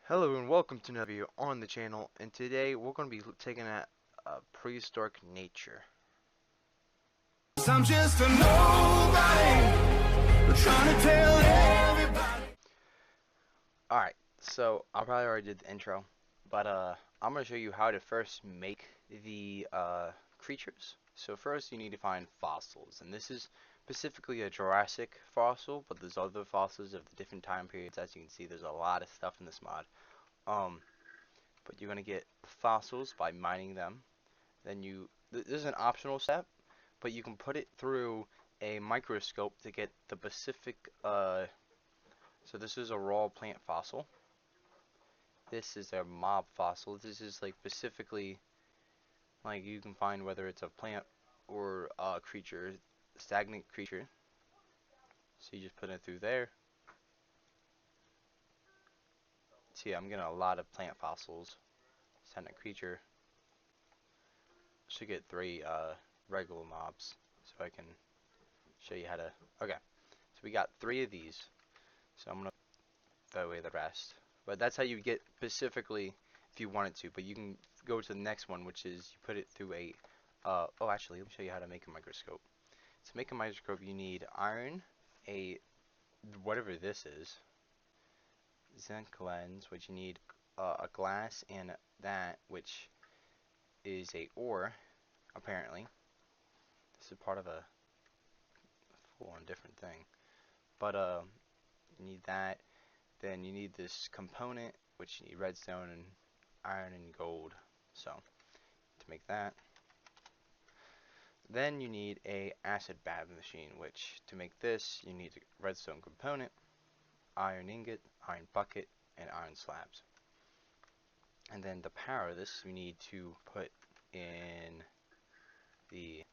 Hello and welcome to another video on the channel, and today we're going to be taking at prehistoric nature. I'm just a nobody, trying to tell everybody. Alright, so I probably already did the intro, but I'm going to show you how to first make the creatures. So first you need to find fossils, and this is specifically a Jurassic fossil, but there's other fossils of the different time periods. As you can see, there's a lot of stuff in this mod. But you're gonna get fossils by mining them. Then this is an optional step, but you can put it through a microscope to get the specific. So this is a raw plant fossil. This is a mob fossil. This is like specifically, like you can find whether it's a plant or a creature, stagnant creature. So you just put it through there. See, I'm getting a lot of plant fossils. Stagnant creature. Should get 3 regular mobs, so I can show you how to. Okay, so we got 3 of these, so I'm gonna throw away the rest. But that's how you get specifically if you wanted to. But you can go to the next one, which is you put it through a. Oh, actually, let me show you how to make a microscope. To make a microscope, you need iron, whatever this is, zinc lens, which you need a glass, and that which is a ore. Apparently, this is part of a full-on different thing. But you need that. Then you need this component, which you need redstone and iron and gold. So to make that, then you need a acid bath machine, which to make this you need a redstone component, iron ingot, iron bucket, and iron slabs. And then to power this, you need to put in the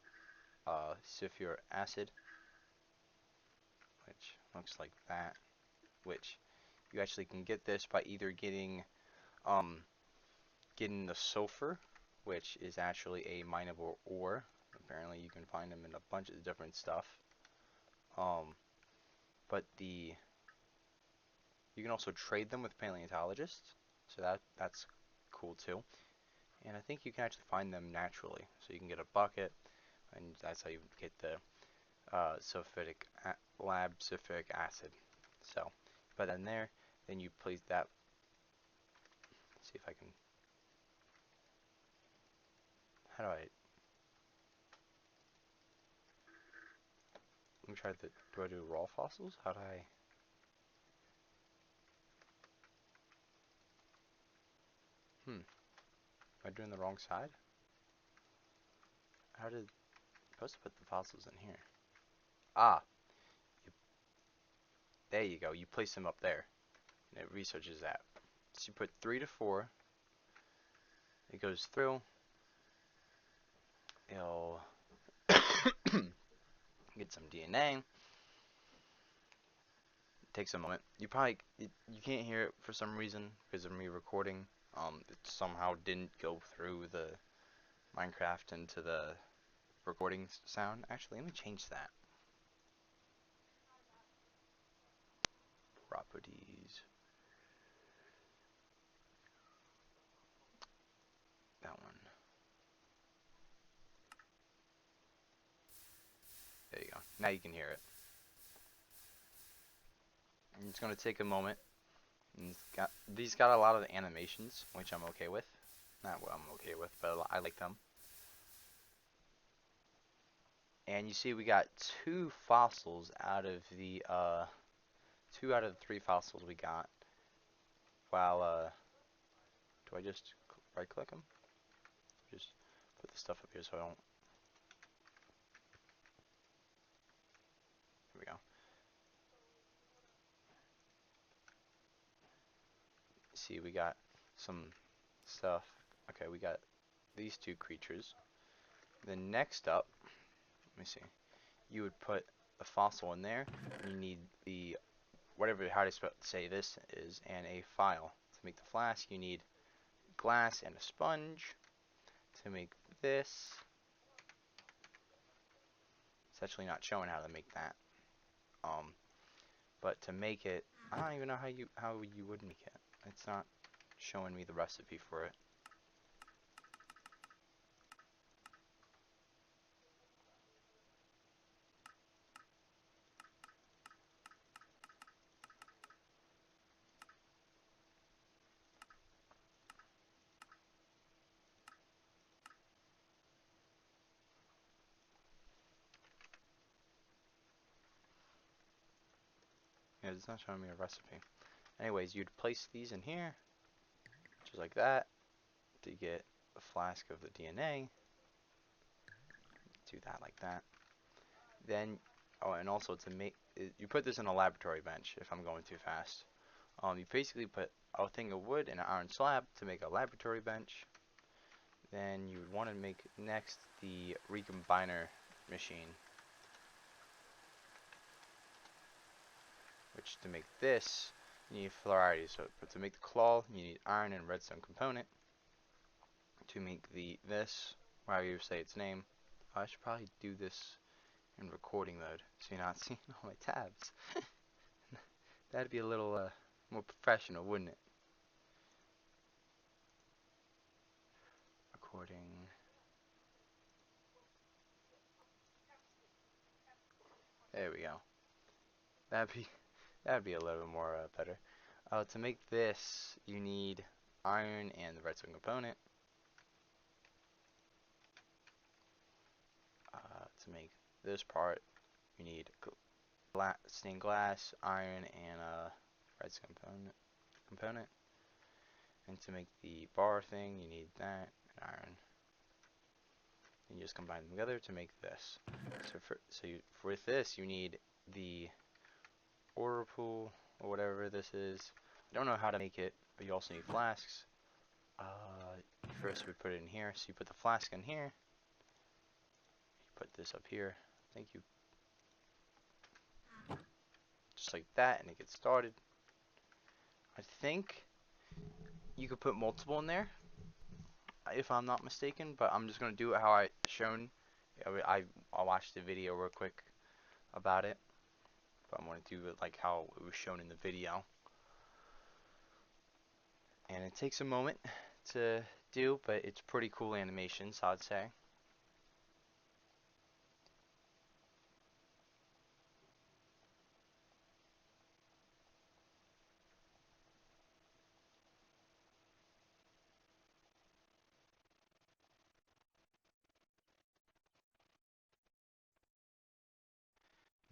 sulfuric acid, which looks like that. Which you actually can get this by either getting the sulfur, which is actually a mineable ore. Apparently you can find them in a bunch of different stuff. But you can also trade them with paleontologists, so that's cool too. And I think you can actually find them naturally. So you can get a bucket, and that's how you get the lab sulfuric acid. So put that in there, then you place that. Let's see if I can. How do I? Let me try the. Do I do raw fossils? How do I? Am I doing the wrong side? How did? I'm supposed to put the fossils in here. Ah, there you go. You place them up there, and it researches that. So you put 3 to 4. It goes through. It'll get some DNA. It takes a moment. You can't hear it for some reason because of me recording. It somehow didn't go through the Minecraft into the recording sound. Actually, let me change that. Properties. That one. There you go. Now you can hear it. And it's going to take a moment. And these got a lot of animations, which I'm okay with. Not what I'm okay with, but I like them. And you see we got 2 fossils out of the 2 out of the 3 fossils we got. While do I just right click them? Just put the stuff up here so I don't. Here we go. See, we got some stuff. Okay, we got these 2 creatures. Then next up, let me see. You would put a fossil in there. And you need the whatever how to say this is, and a file. To make the flask, you need glass and a sponge. To make this, it's actually not showing how to make that. But to make it, I don't even know how you would make it. It's not showing me the recipe for it. Yeah, it's not showing me a recipe. Anyways, you'd place these in here, just like that, to get a flask of the DNA. Do that like that. Then, oh, and also to make, you put this in a laboratory bench if I'm going too fast. You basically put a thing of wood and an iron slab to make a laboratory bench. Then you would want to make next the recombiner machine, which to make this, you need fluoride. So, but to make the claw, you need iron and redstone component. To make this, however you say its name, I should probably do this in recording mode, so you're not seeing all my tabs. That'd be a little more professional, wouldn't it? Recording. There we go. That'd be a little bit more better. To make this, you need iron and the redstone component. To make this part, you need stained glass, iron, and redstone component. And to make the bar thing, you need that and iron. And you just combine them together to make this. With this, you need the order pool or whatever this is. I don't know how to make it, but you also need flasks. First we put it in here. So you put the flask in here. You put this up here. Thank you. Just like that, and it gets started. I think you could put multiple in there, if I'm not mistaken, but I'm just gonna do it how I shown. I watched the video real quick about it, but I'm gonna do it like how it was shown in the video. And it takes a moment to do, but it's pretty cool animations, I'd say.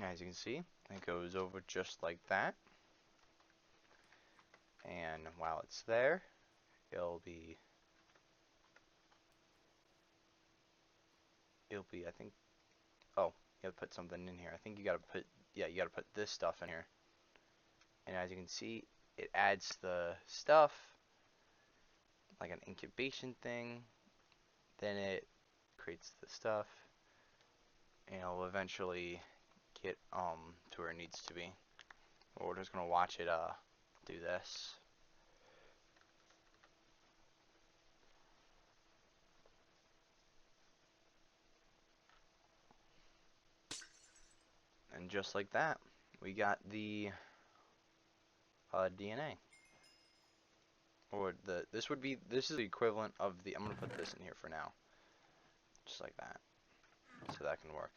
As you can see, it goes over just like that. And while it's there, it'll be, I think, oh, you gotta put something in here. I think you gotta put, yeah, you gotta put this stuff in here. And as you can see, it adds the stuff, like an incubation thing. Then it creates the stuff, and it'll eventually get to where it needs to be. We're just gonna watch it do this. And just like that, we got the DNA. Or this is the equivalent of the, I'm gonna put this in here for now. Just like that. So that can work.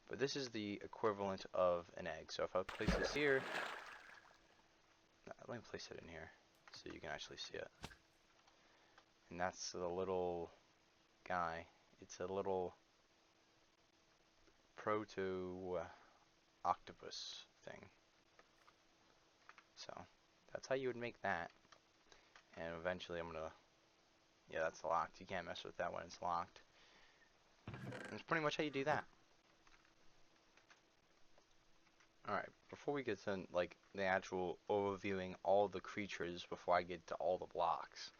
But this is the equivalent of an egg. So if I place this here, let me place it in here so you can actually see it. And that's the little guy. It's a little proto octopus thing. So that's how you would make that. And eventually I'm gonna, yeah, that's locked. You can't mess with that when it's locked. And that's pretty much how you do that. Alright, before we get to like the actual overviewing all the creatures, before I get to all the blocks,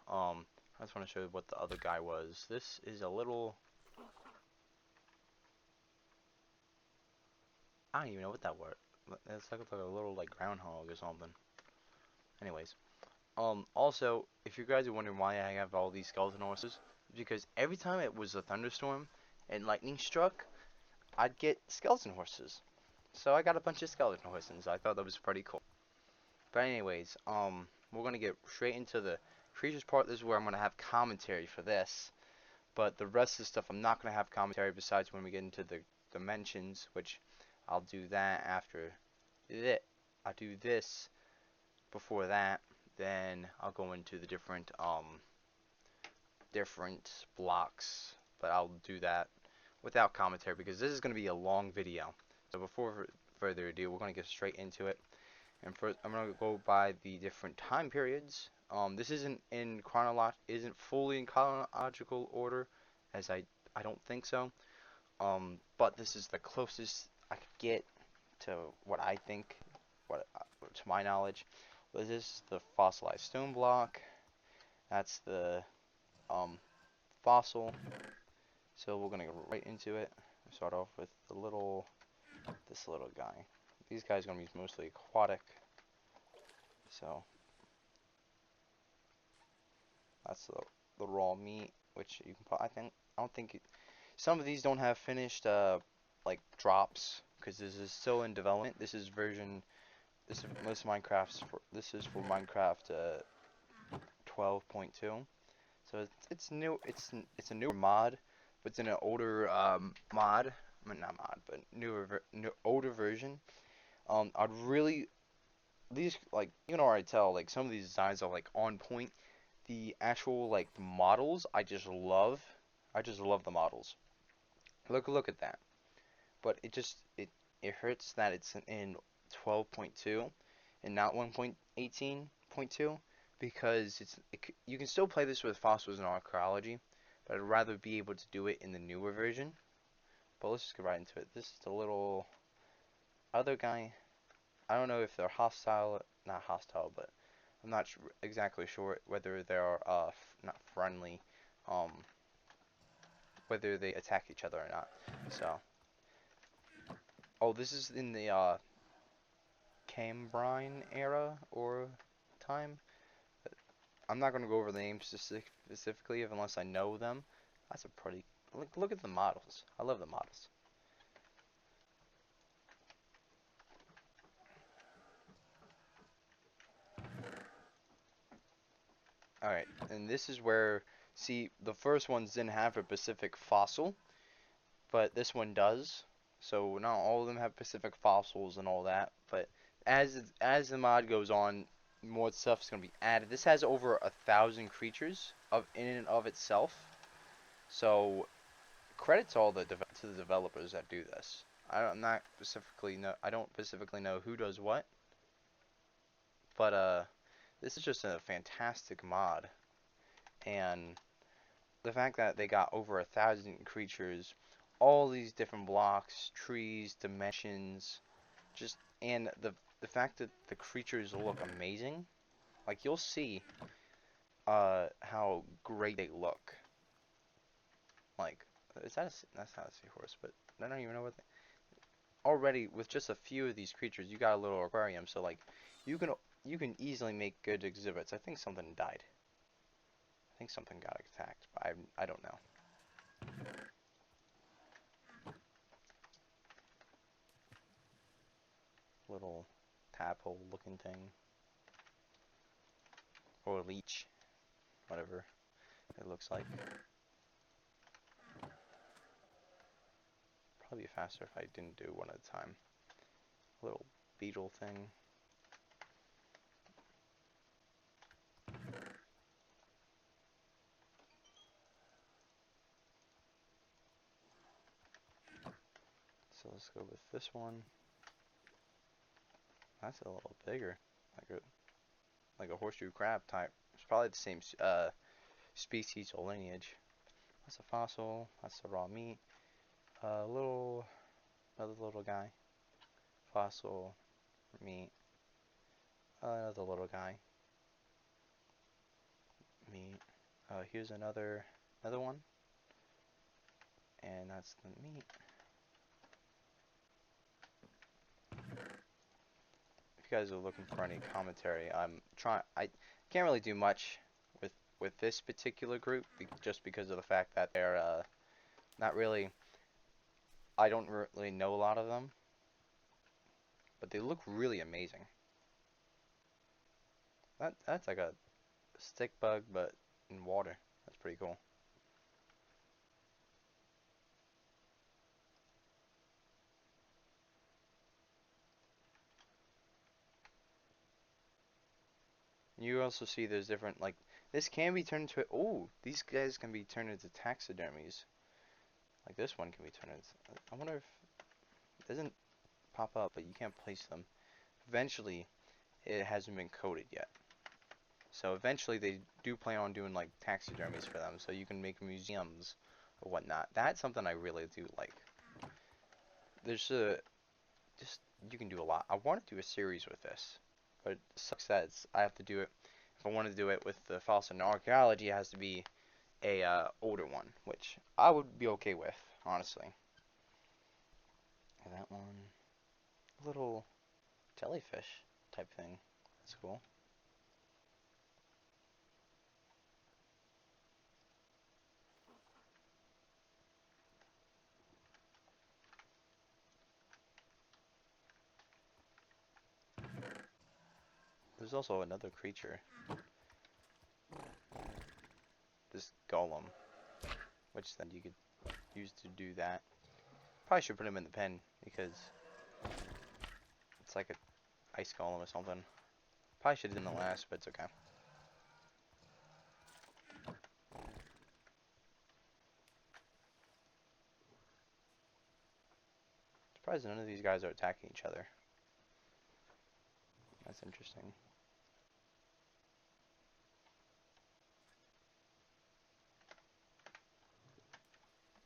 I just want to show you what the other guy was. This is a little, I don't even know what that word. It's like a little like groundhog or something. Anyways, also, if you guys are wondering why I have all these skeleton horses, it's because every time it was a thunderstorm and lightning struck, I'd get skeleton horses. So I got a bunch of skeleton horses. I thought that was pretty cool. But anyways, we're gonna get straight into the creatures part, this is where I'm going to have commentary for this. But the rest of the stuff, I'm not going to have commentary besides when we get into the dimensions, which I'll do that after it. I'll do this before that. Then I'll go into the different blocks. But I'll do that without commentary because this is going to be a long video. So before further ado, we're going to get straight into it. And first, I'm going to go by the different time periods. This isn't fully in chronological order, as I don't think so. But this is the closest I could get to what I think, to my knowledge. This is the fossilized stone block. That's the fossil. So we're gonna go right into it. Start off with this little guy. These guys are gonna be mostly aquatic. So that's the raw meat, which you can. I don't think some of these don't have finished like drops because this is still in development. This is This is for Minecraft 12.2. So it's new. It's a newer mod, but it's in an older mod. I mean, not mod, but older version. I'd really these like you can already tell like some of these designs are like on point. The actual like models, I just love. I just love the models. Look at that. But it hurts that it's in 12.2 and not 1.18.2 because you can still play this with fossils and archaeology, but I'd rather be able to do it in the newer version. But let's just get right into it. This is the little other guy. I don't know if they're hostile, not hostile, but I'm not exactly sure whether they're not friendly, um, whether they attack each other or not. So, oh, this is in the Cambrian era or time. I'm not going to go over the names specifically unless I know them. That's a pretty look at the models. I love the models. Alright, and this is where, see, the first ones didn't have a specific fossil, but this one does. So not all of them have specific fossils and all that, but as the mod goes on, more stuff's gonna be added. This has over 1,000 creatures in and of itself. So credit to to the developers that do this. I don't specifically know who does what, but this is just a fantastic mod, and the fact that they got over 1,000 creatures, all these different blocks, trees, dimensions, and the fact that the creatures look amazing, like you'll see how great they look. Like that's not a seahorse, but I don't even know what already with just a few of these creatures, you got a little aquarium, so like you can you can easily make good exhibits. I think something died. I think something got attacked, but I don't know. Little tadpole looking thing. Or leech. Whatever it looks like. Probably be faster if I didn't do one at a time. Little beetle thing. So let's go with this one. That's a little bigger. Like a horseshoe crab type. It's probably the same species or lineage. That's a fossil. That's the raw meat. Another little guy. Fossil meat. Another little guy. Meat. Here's another one. And that's the meat. If you guys are looking for any commentary, I can't really do much with this particular group just because of the fact that they're not really. I don't really know a lot of them, but they look really amazing. That's like a stick bug, but in water. That's pretty cool. You also see there's different, like, this can be turned into, oh, these guys can be turned into taxidermies. Like this one can be turned into, I wonder if, it doesn't pop up, but you can't place them. Eventually, it hasn't been coded yet. So eventually they do plan on doing like taxidermies for them, so you can make museums or whatnot. That's something I really do like. There's just, you can do a lot. I want to do a series with this, but it sucks that I have to do it. If I want to do it with the fossil and archaeology, it has to be a older one, which I would be okay with, honestly. And that one, little jellyfish type thing. That's cool. There's also another creature, this golem, which then you could use to do that. Probably should put him in the pen because it's like a ice golem or something. Probably should have done the last, but it's okay. Surprised none of these guys are attacking each other. That's interesting.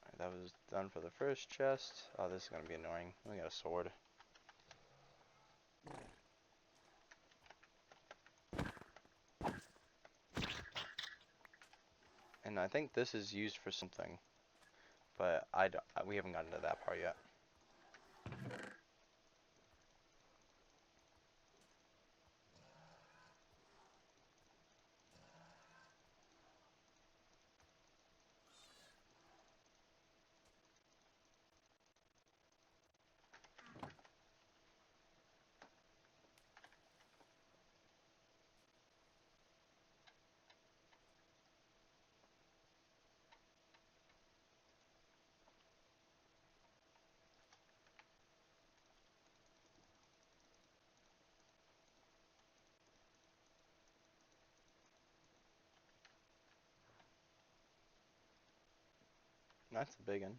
Alright, that was done for the first chest. Oh, this is gonna be annoying. We got a sword. And I think this is used for something, but we haven't gotten to that part yet. That's a big one.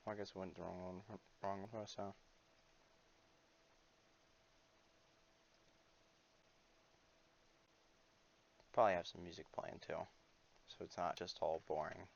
Well, I guess we went the wrong one first, huh? Probably have some music playing too, so it's not just all boring.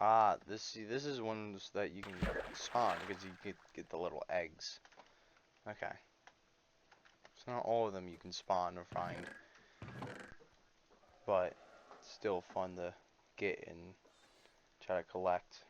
Ah, this is ones that you can spawn because you get the little eggs. Okay. So not all of them you can spawn or find, but it's still fun to get and try to collect.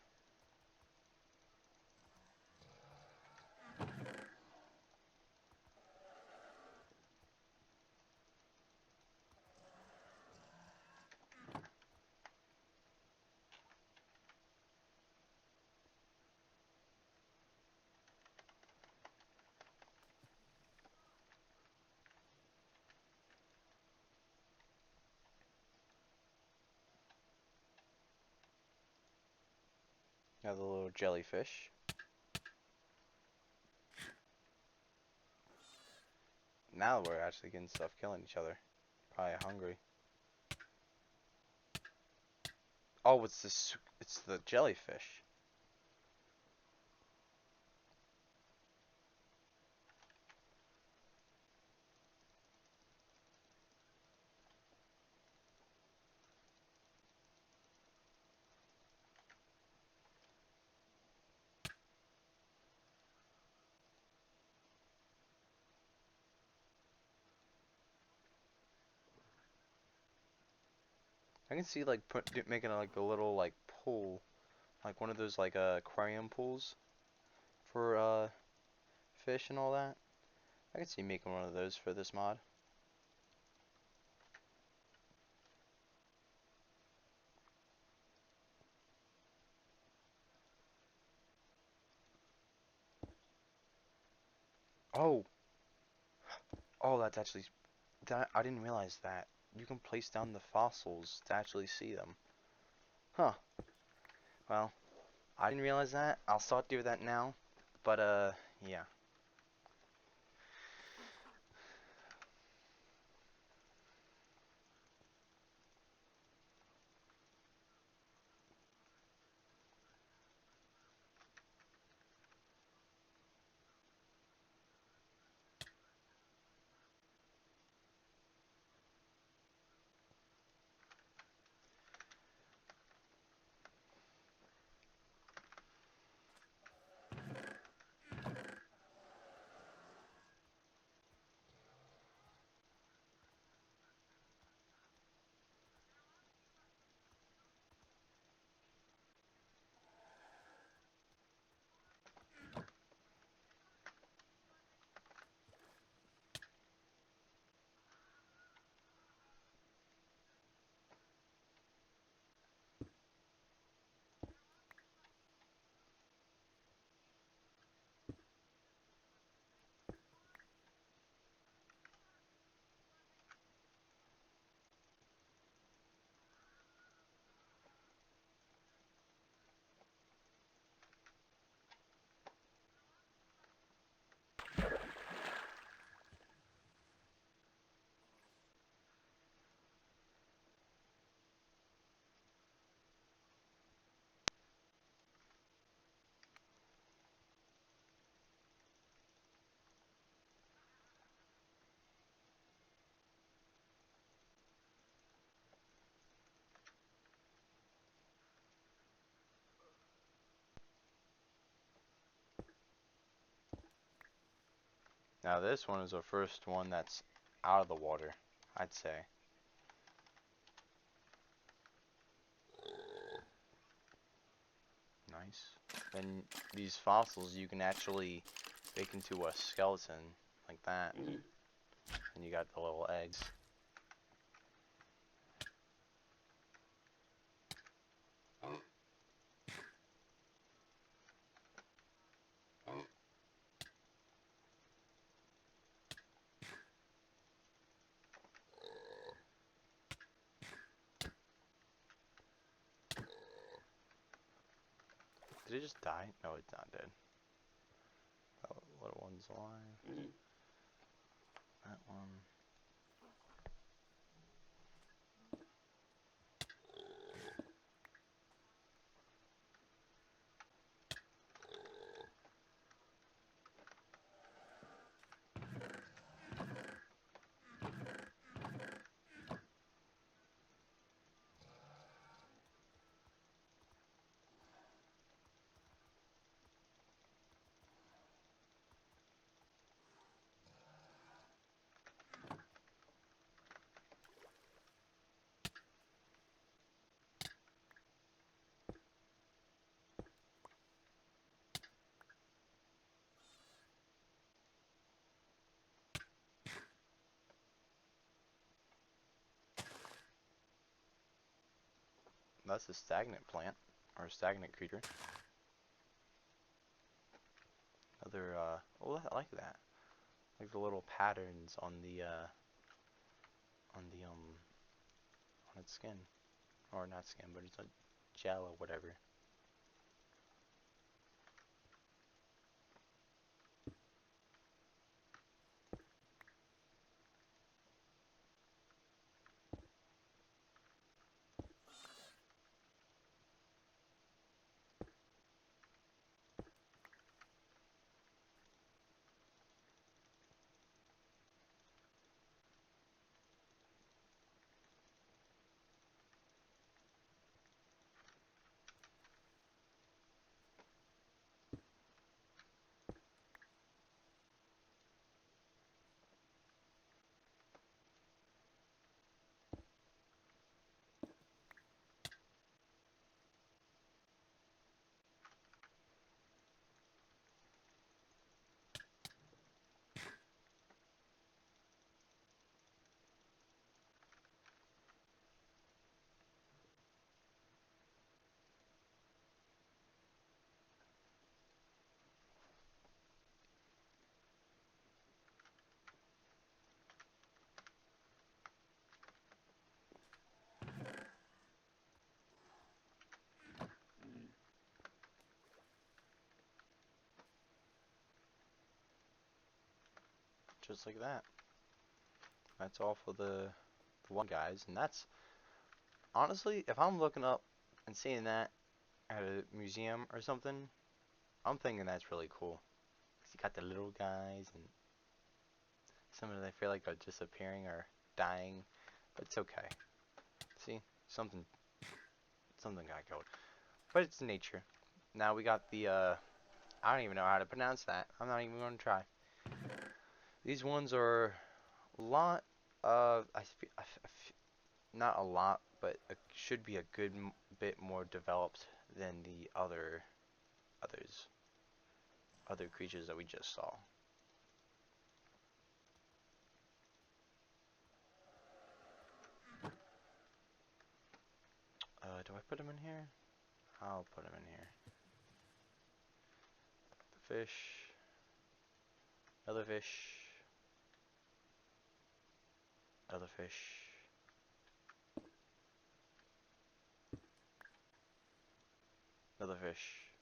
Got the little jellyfish. Now we're actually getting stuff killing each other. Probably hungry. Oh, it's this. It's the jellyfish. I can see like making like a little like pool, like one of those like aquarium pools for fish and all that. I can see making one of those for this mod. Oh, oh, that's actually that I didn't realize that. You can place down the fossils to actually see them. Huh. Well, I didn't realize that. I'll start doing that now. But yeah. Now this one is the first one that's out of the water, I'd say. Nice. Then these fossils you can actually make into a skeleton like that. And you got the little eggs. Did it just die? No, it's not dead. That little one's alive. That one. That's a stagnant plant. Or a stagnant creature. Another, oh, I like that. Like the little patterns on the, on the, on its skin. Or not skin, but it's a gel or whatever. just like that. That's all for the one guys, and that's honestly, if I'm looking up and seeing that at a museum or something, I'm thinking that's really cool. 'Cause you got the little guys and some of them I feel like are disappearing or dying, but it's okay. See, something got killed, but it's nature. Now we got the I don't even know how to pronounce that. I'm not even going to try. These ones are a lot of not a lot, but it should be a good bit more developed than the other creatures that we just saw. Do I put them in here? I'll put them in here. The fish, other fish, other fish. Another fish.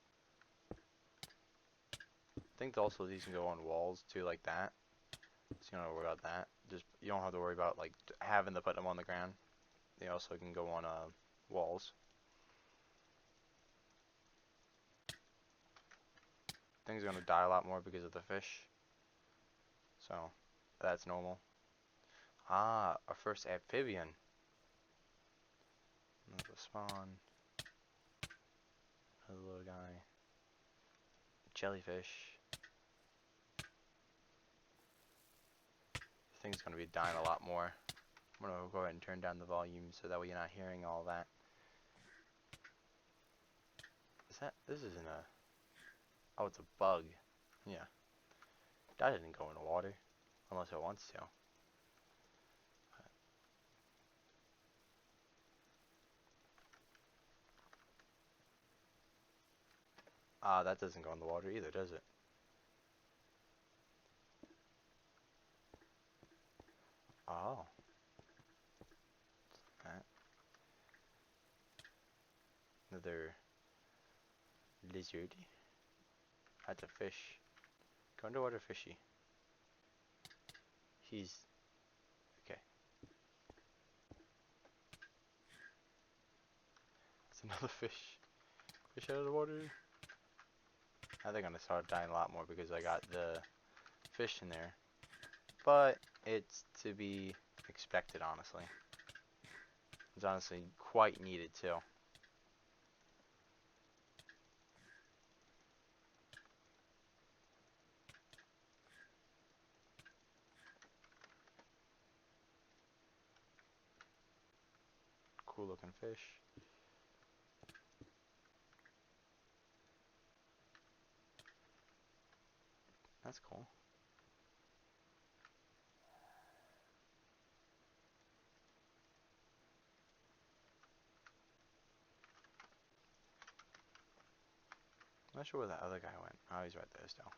I think also these can go on walls too, like that. So you don't have to worry about that. Just you don't have to worry about like having to put them on the ground. They also can go on walls. Things are gonna die a lot more because of the fish. So that's normal. Ah, our first amphibian. Another spawn. Another little guy. Jellyfish. This thing's gonna be dying a lot more. I'm gonna go ahead and turn down the volume so that way you're not hearing all that. This isn't a, oh, it's a bug. Yeah. That didn't go in the water. Unless it wants to. Ah, that doesn't go in the water either, does it? Oh. That. Another lizard. That's a fish. Go underwater fishy. He's okay. It's another fish. Fish out of the water. I think I'm gonna start dying a lot more because I got the fish in there. But it's to be expected, honestly. It's honestly quite needed too. Cool looking fish. That's cool. I'm not sure where that other guy went. Oh, he's right there still.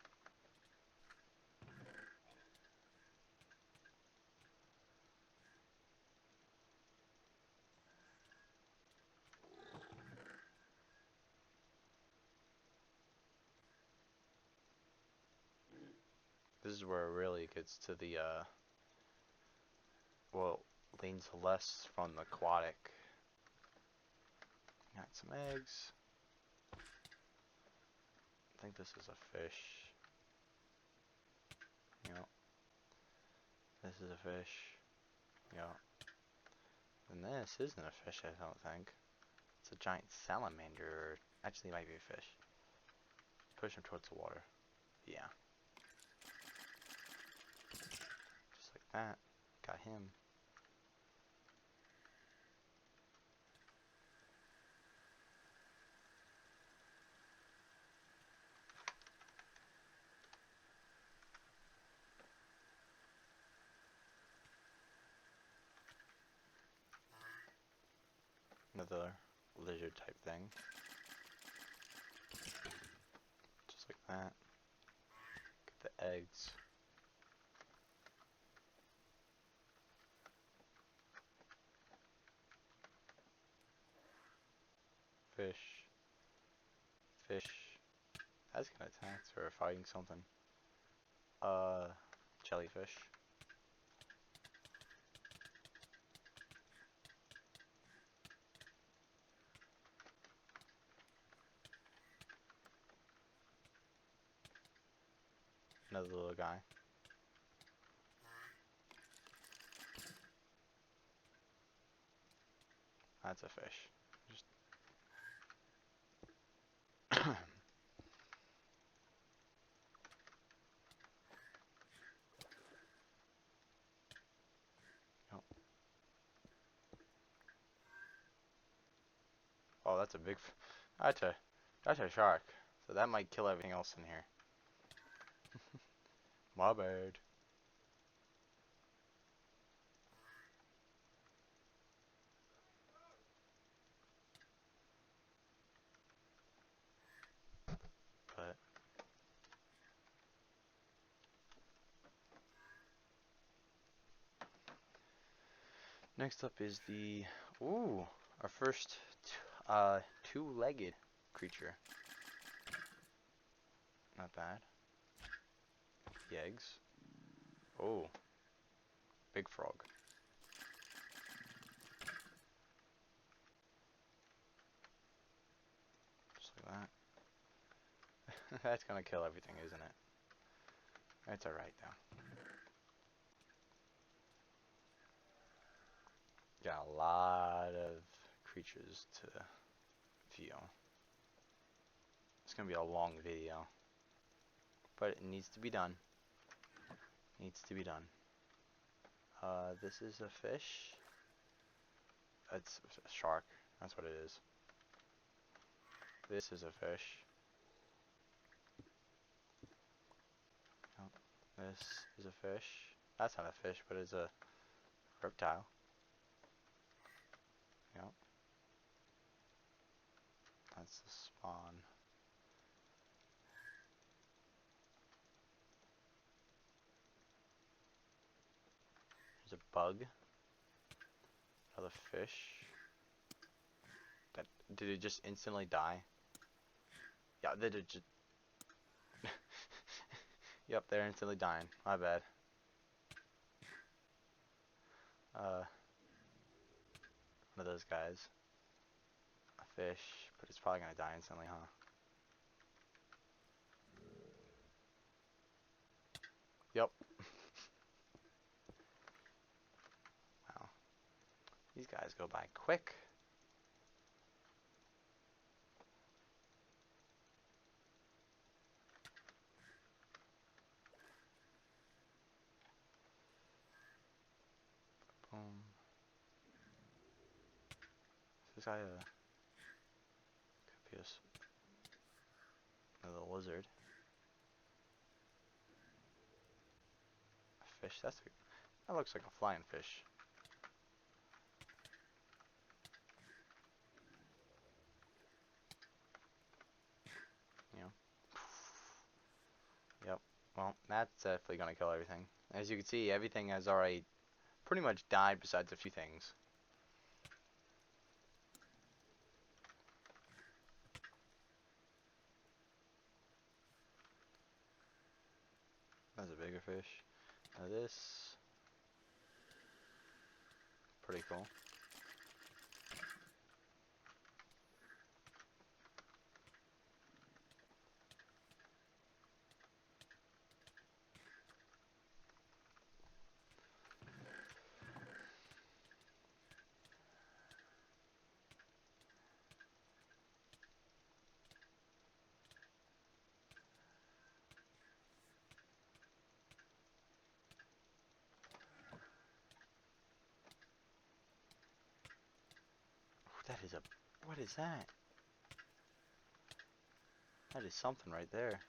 This is where it really gets to the well, leans less from the aquatic. Got some eggs. I think this is a fish. Yep. This is a fish. Yep. And this isn't a fish, I don't think. It's a giant salamander. Actually, it might be a fish. Push him towards the water. Yeah. Just like that. Got him. Another lizard type thing. Just like that. Get the eggs. Fish. Fish. That's gonna attack or fighting something. jellyfish. Another little guy. That's a fish. Just oh. Oh, that's a big. That's a shark. So that might kill everything else in here. My bad. But next up is the our first two-legged creature. Not bad. The eggs. Oh, big frog. Just like that. That's gonna kill everything, isn't it? That's alright though. Got a lot of creatures to view. It's gonna be a long video, but it needs to be done. Needs to be done. This is a fish. It's a shark. That's what it is. This is a fish. Oh, this is a fish. That's not a fish, but it's a reptile. Yep. That's the spawn. There's a bug. Another fish. That did it just instantly die? Yeah, did it just Yep, they're instantly dying. My bad. One of those guys. A fish, but it's probably gonna die instantly, huh? Yep. Wow. These guys go by quick. Boom. This guy could be a little lizard. A fish. That looks like a flying fish. You know. Yep. Well, that's definitely gonna kill everything. As you can see, everything has already pretty much died besides a few things. That's a bigger fish. Now this, pretty cool. That is a, what is that? That is something right there.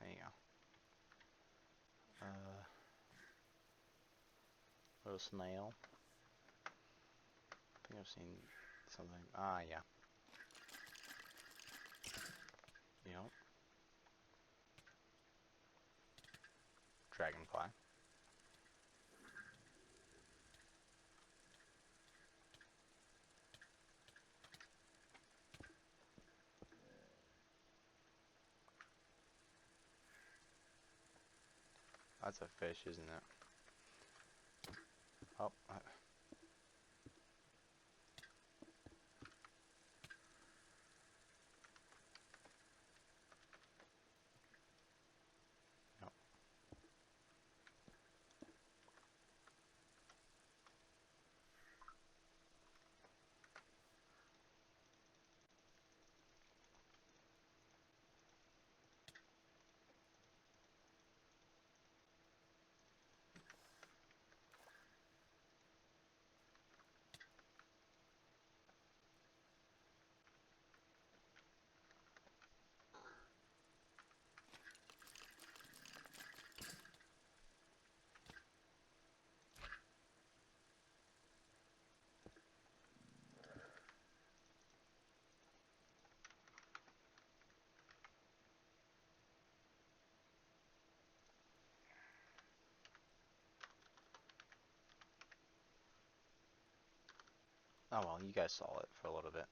There you go. Little snail. I think I've seen something. Ah, yeah. Yep. Dragonfly. That's a fish, isn't it? Oh, no. Oh well, you guys saw it for a little bit.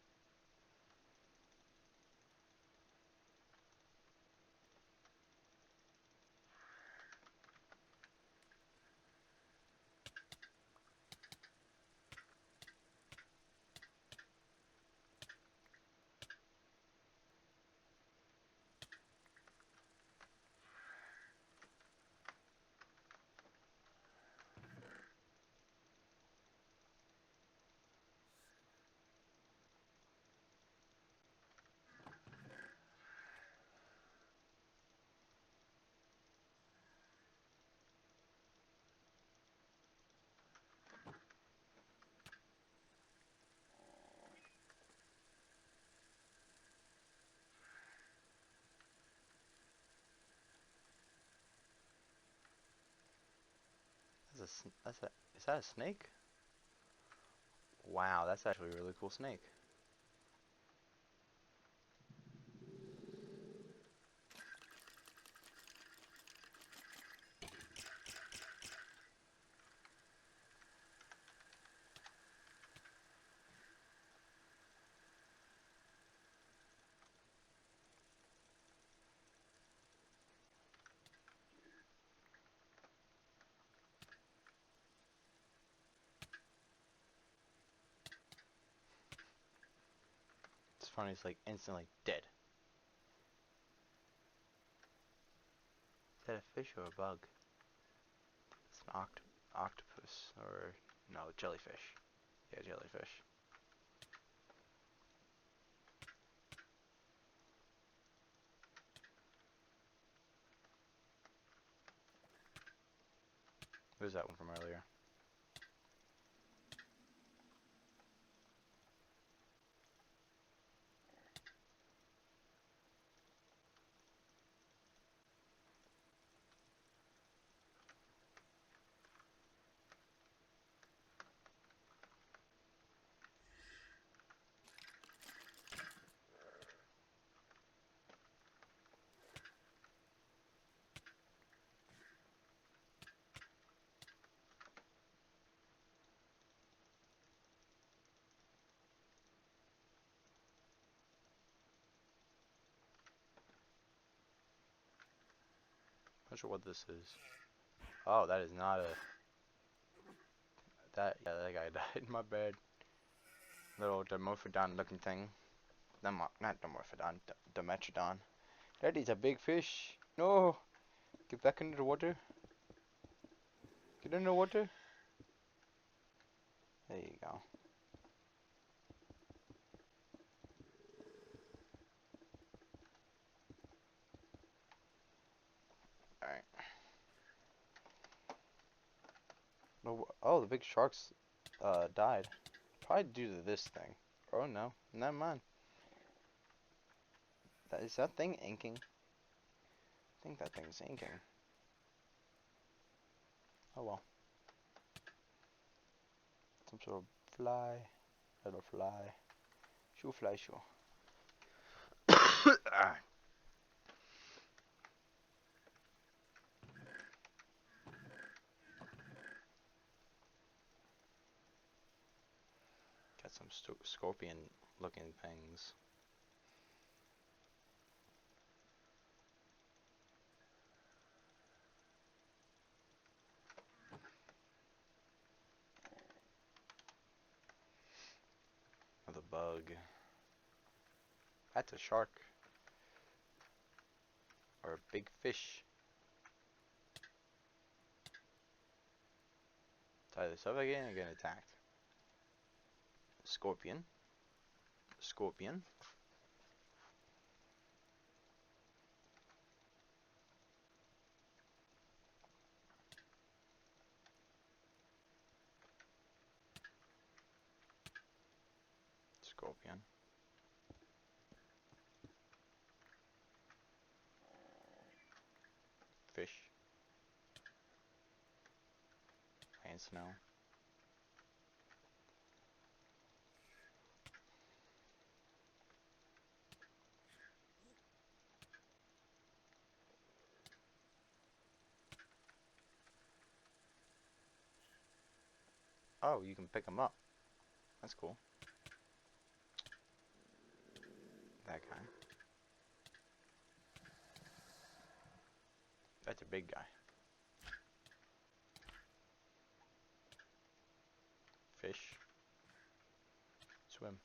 Is that a snake? Wow, that's actually a really cool snake. It's funny, it's like instantly dead. Is that a fish or a bug? It's an octopus or no, jellyfish. Yeah, jellyfish. Who's that one from earlier? Not sure what this is. Oh, that is not a yeah, that guy died. My bad. Little Dimorphodon looking thing. Not Dimorphodon, Dimetrodon. That is a big fish. No! Get back into the water. Get in the water. There you go. Alright. No, oh, the big sharks died. Probably due to this thing. Oh no, never mind. Is that thing inking? I think that thing's inking. Oh well. Some sort of fly. Hello fly. Shoo fly shoo. Got some scorpion looking things. bug. That's a shark. Or a big fish. Tie this up again and get attacked. Scorpion. Scorpion. Scorpion. Fish. And snow. Oh, you can pick them up. That's cool. That guy. That's a big guy. Fish. Swim.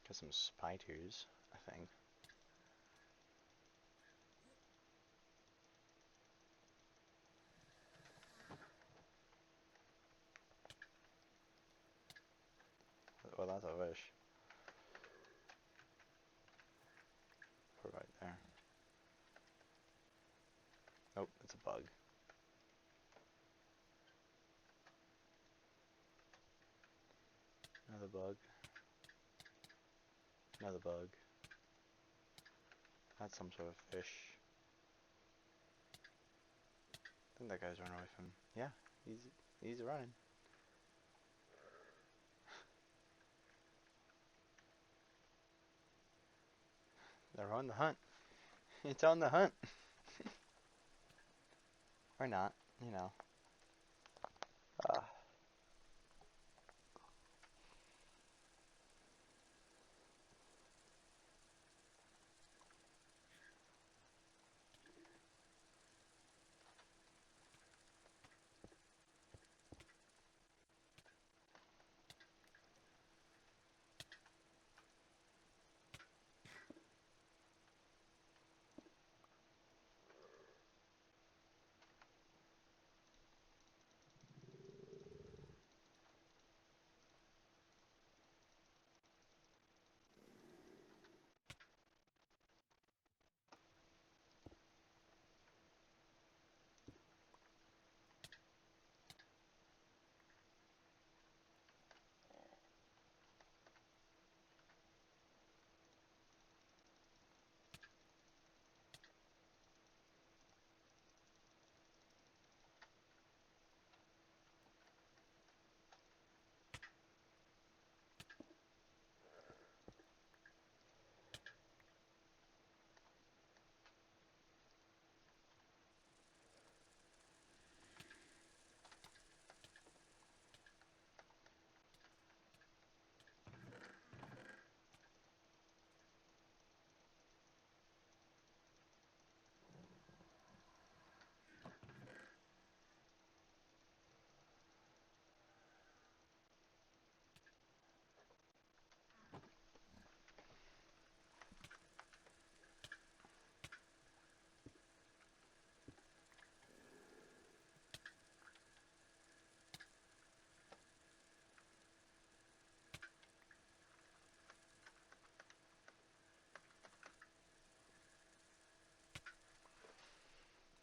Got some spiders, I think. Well, that's a fish. Put right there. Nope, it's a bug. Another bug. Another bug. That's some sort of fish. I think that guy's running away from. Yeah, he's running. They're on the hunt. It's on the hunt. Or not, you know.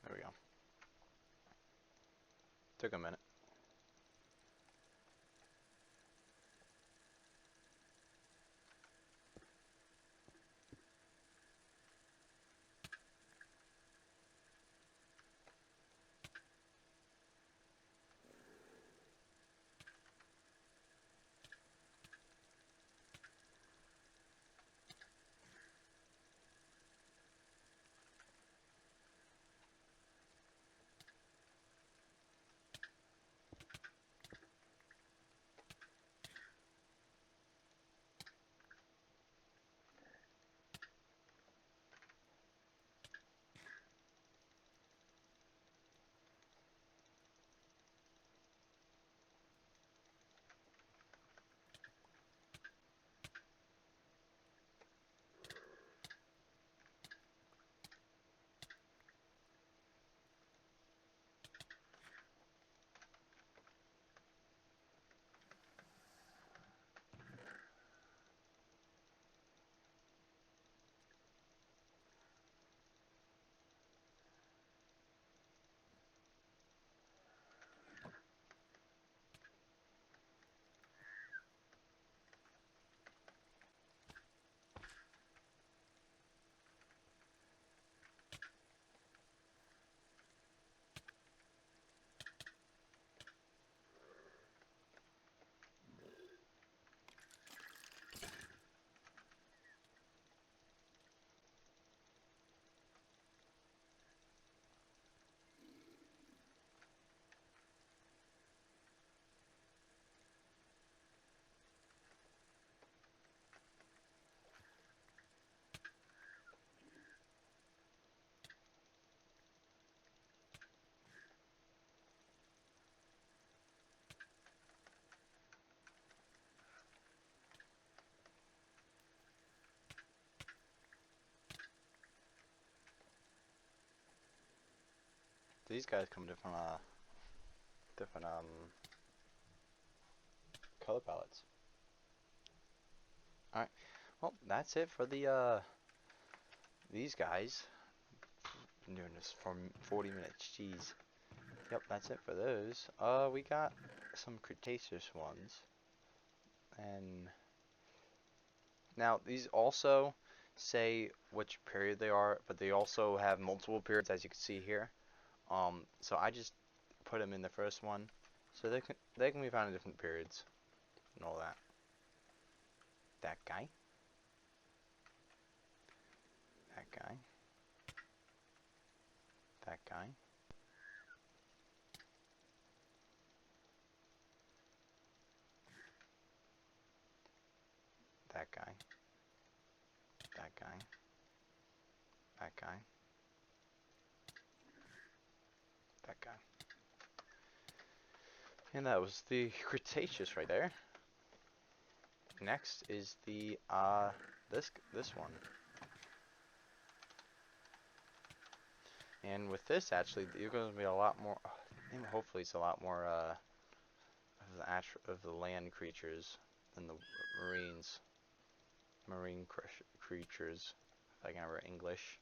There we go. Took a minute. these guys come different different color palettes. All right. Well, that's it for the these guys. Been doing this for 40 minutes. Jeez. Yep, that's it for those. We got some Cretaceous ones, and now these also say which period they are, but they also have multiple periods, as you can see here. So I just put them in the first one, so they can be found in different periods and all that. That guy, that guy, that guy, that guy, that guy, that guy, that guy. And that was the Cretaceous right there. Next is the this one. And with this, actually, you're going to be a lot more. Hopefully, it's a lot more of the land creatures than the marine creatures. If I can remember English.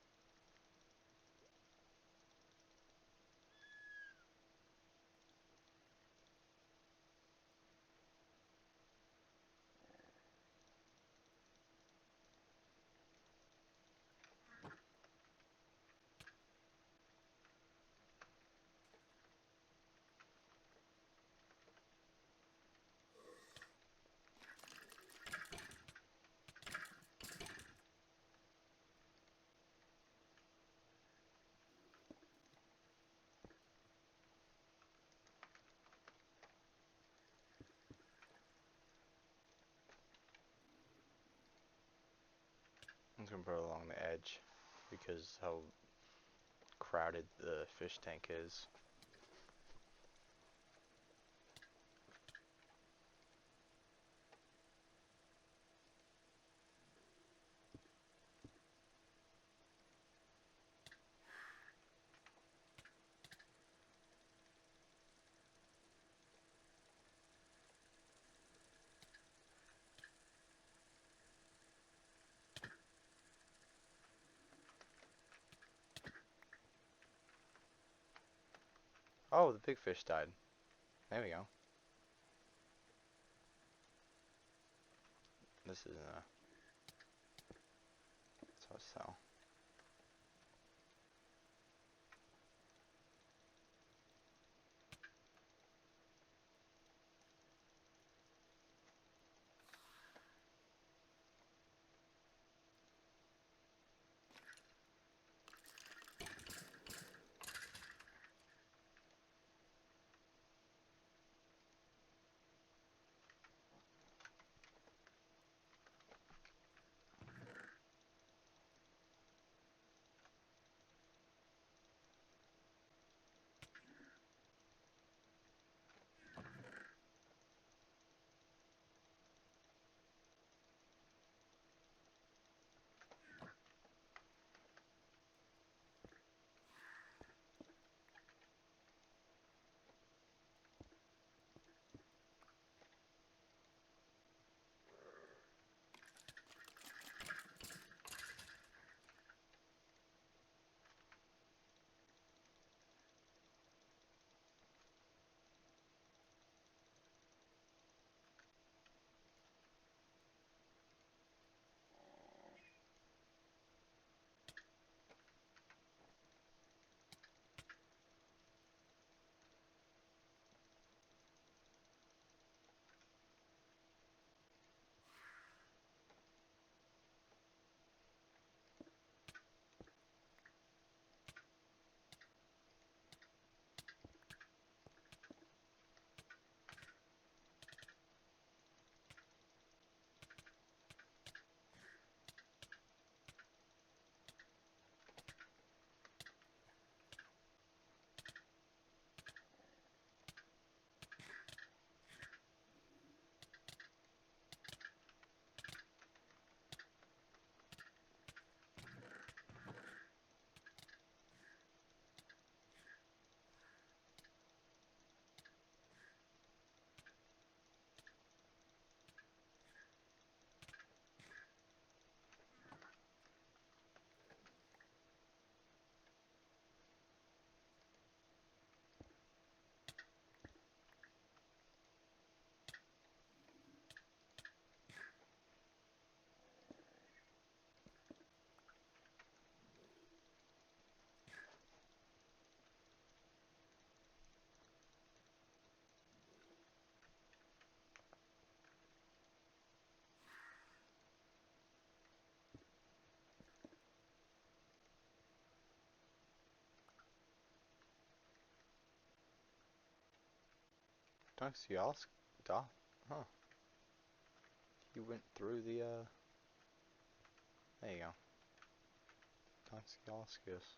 I'm just gonna put it along the edge because how crowded the fish tank is. Oh, the big fish died. There we go. This is so. Toxiolsk? Huh. You went through the, there you go. Toxiolskus.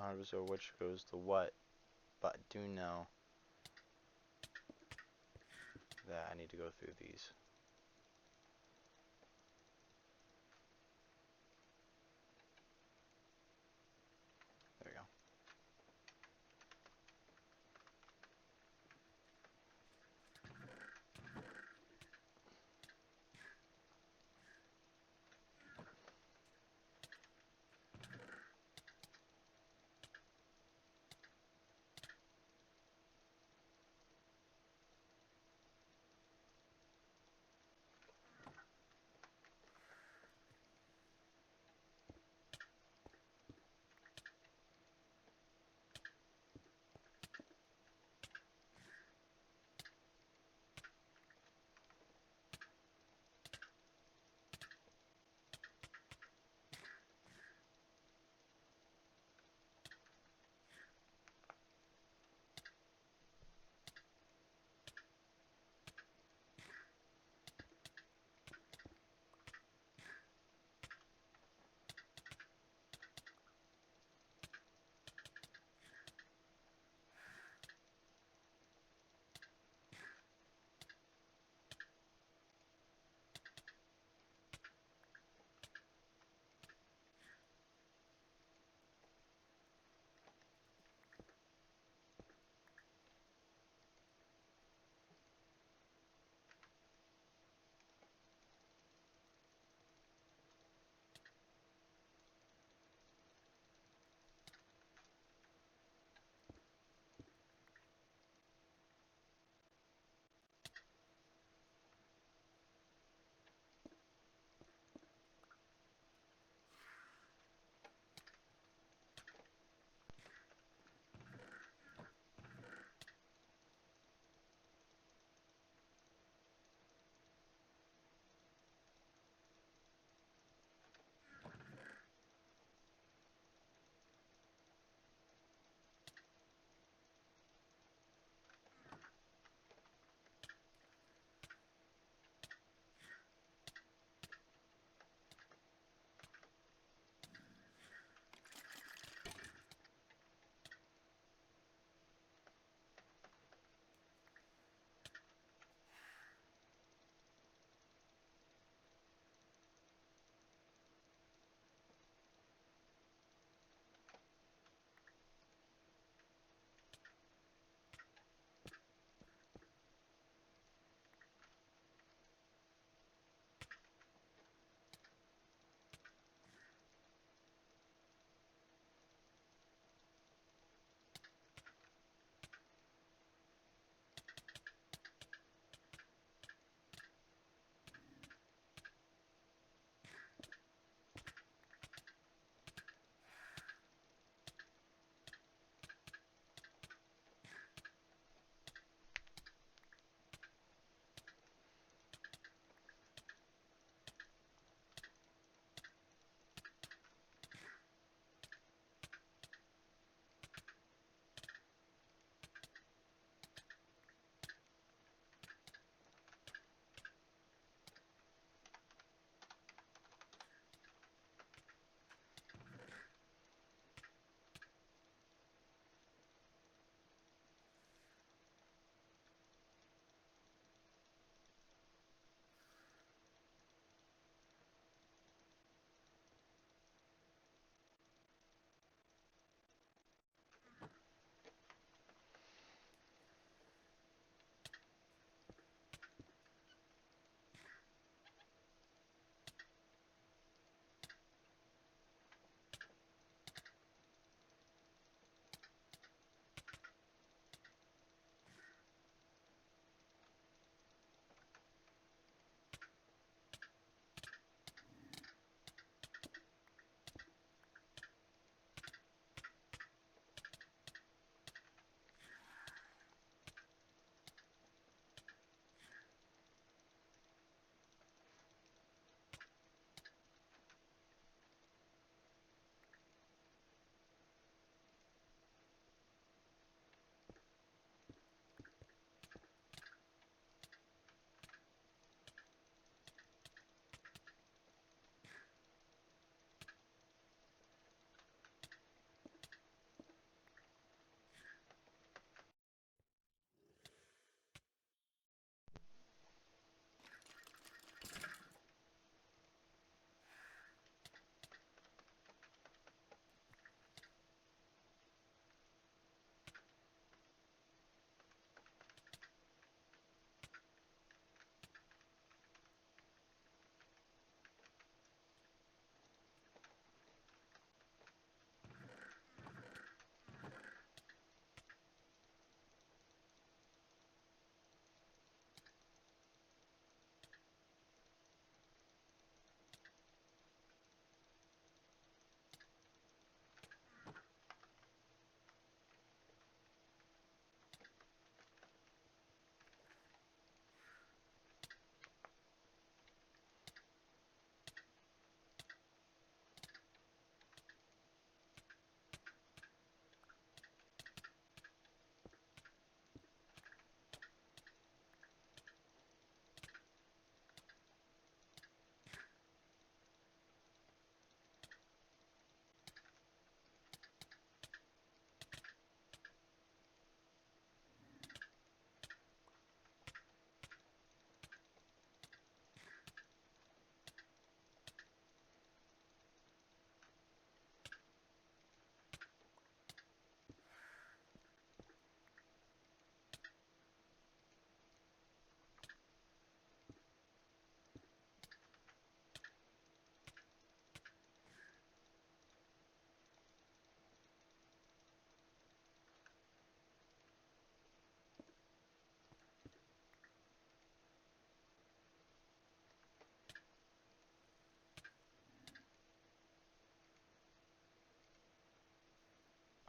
I don't know which goes to what, but do know that I need to go through these. There we go.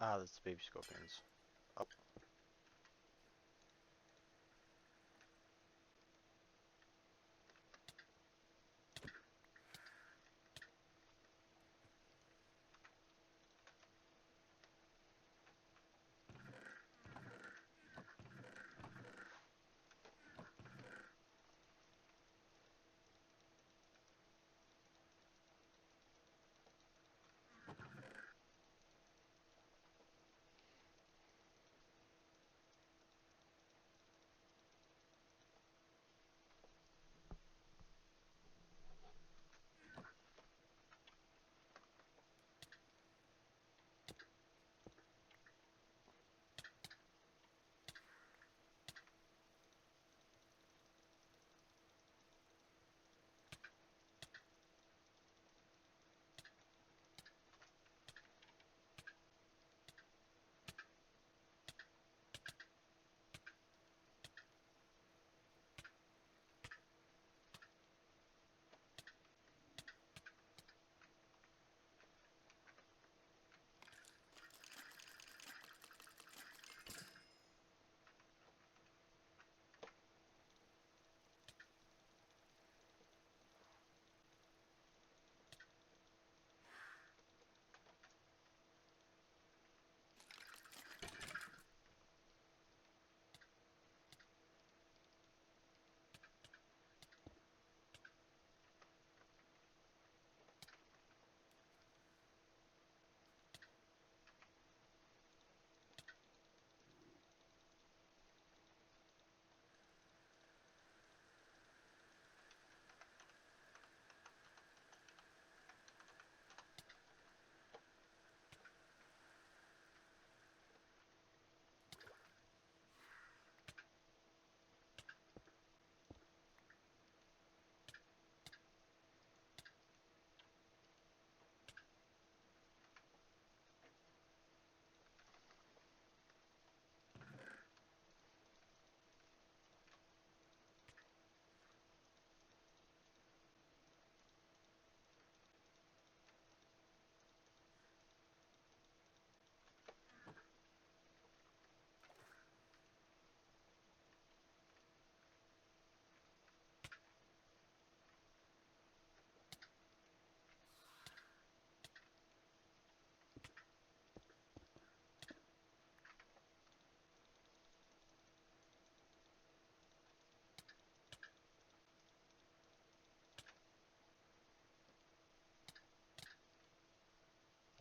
Ah, that's the baby scorpions. Oh.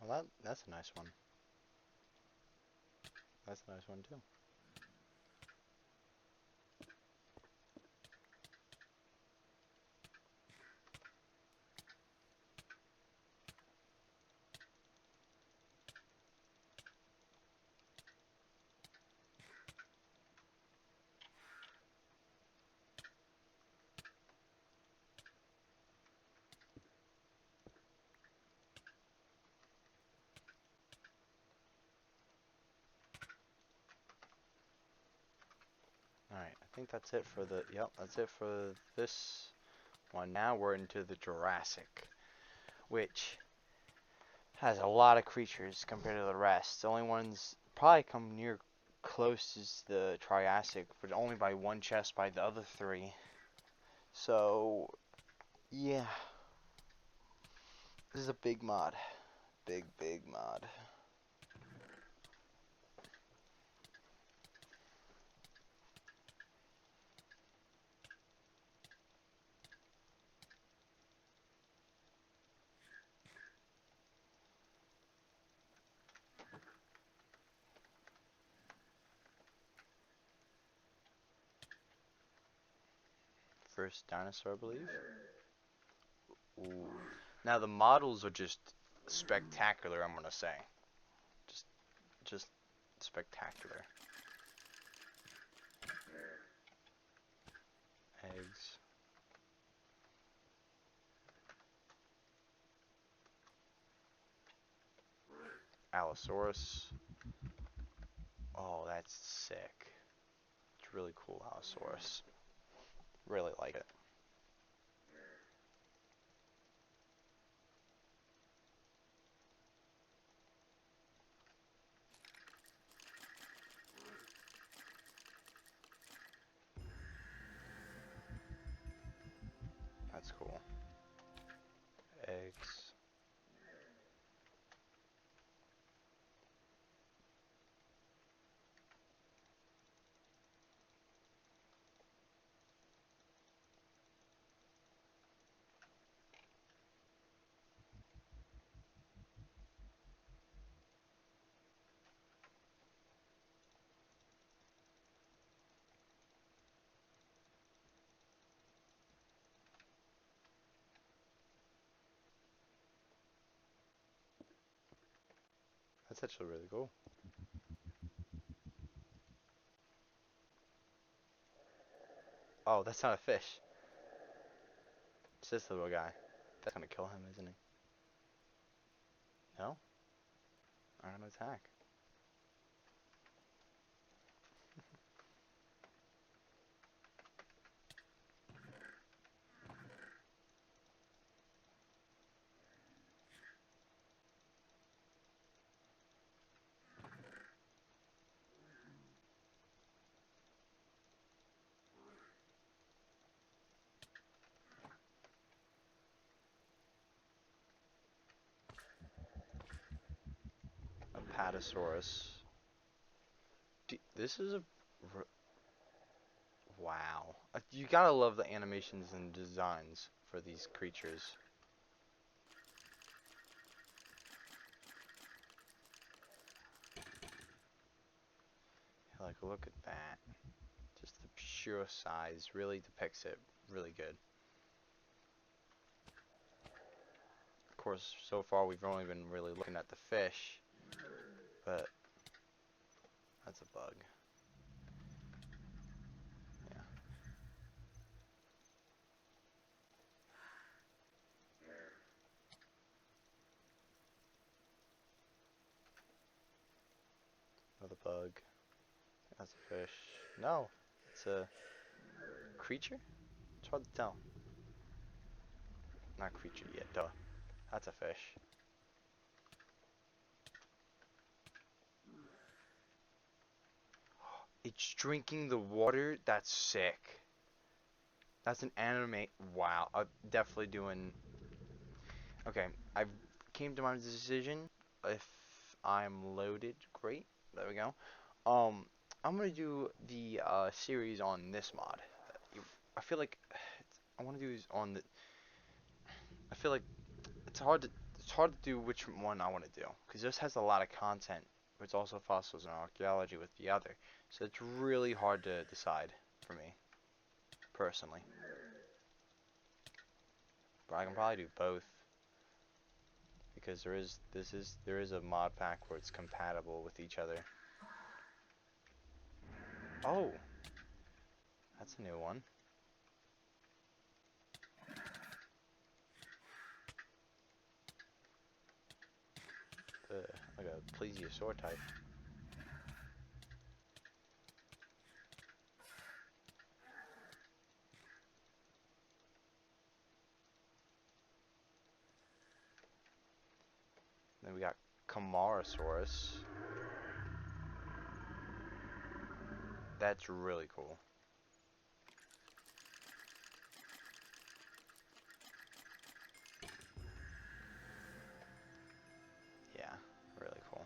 Well, that's a nice one. That's a nice one too. Alright, I think that's it for the, yep, that's it for this one. Now we're into the Jurassic, which has a lot of creatures compared to the rest. The only ones probably come near close is the Triassic, but only by one chest by the other three. So, yeah, this is a big mod. Big, big mod. First dinosaur, I believe. Ooh. Now the models are just spectacular, I'm gonna say. Just just spectacular. Eggs. Allosaurus. Oh, that's sick. It's really cool, Allosaurus. Really like it. That's actually really cool. Oh, that's not a fish. It's this little guy. That's gonna kill him, isn't he? No? I'm gonna attack. Apatosaurus. This is a... Wow. You gotta love the animations and designs for these creatures. Like, look at that. Just the pure size really depicts it really good. Of course, so far we've only been really looking at the fish, but that's a bug. Yeah. Another bug. That's a fish. No, it's a creature? It's hard to tell. Not creature yet, duh. That's a fish. It's drinking the water? That's sick. That's an anime. Wow, I'm definitely doing. Okay, I've came to my decision. If I'm loaded, great. There we go. Um, I'm gonna do the series on this mod. I feel like I want to do this on the. I feel like it's hard to do which one I want to do because this has a lot of content. But it's also fossils and archaeology with the other, so it's really hard to decide for me personally. But I can probably do both because there is a mod pack where it's compatible with each other. Oh, that's a new one. Like a plesiosaur type. Then we got Camarasaurus. That's really cool. Yeah, really cool.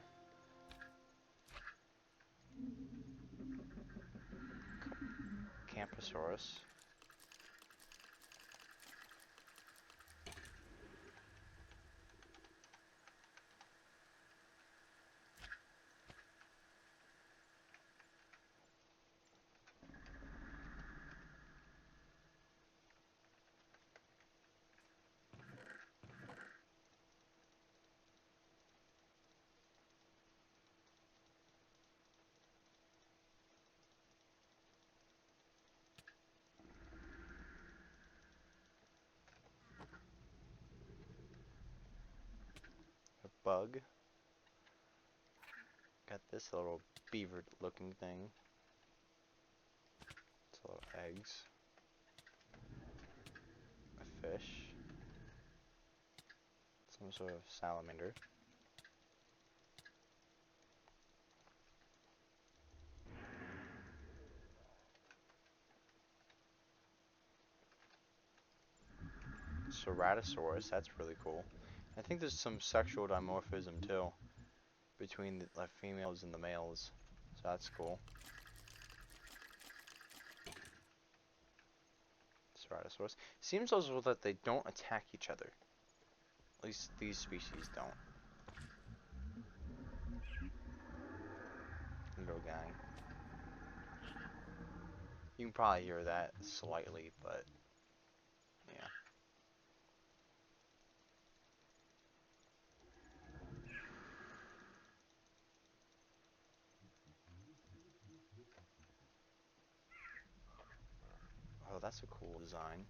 Camposaurus. A bug. Got this little beaver looking thing. It's little eggs. A fish. Some sort of salamander. Ceratosaurus, that's really cool. I think there's some sexual dimorphism too between the like, females and the males, so that's cool. Ceratosaurus. Seems also that they don't attack each other. At least these species don't. Little gang. You can probably hear that slightly, but yeah. that's a cool design.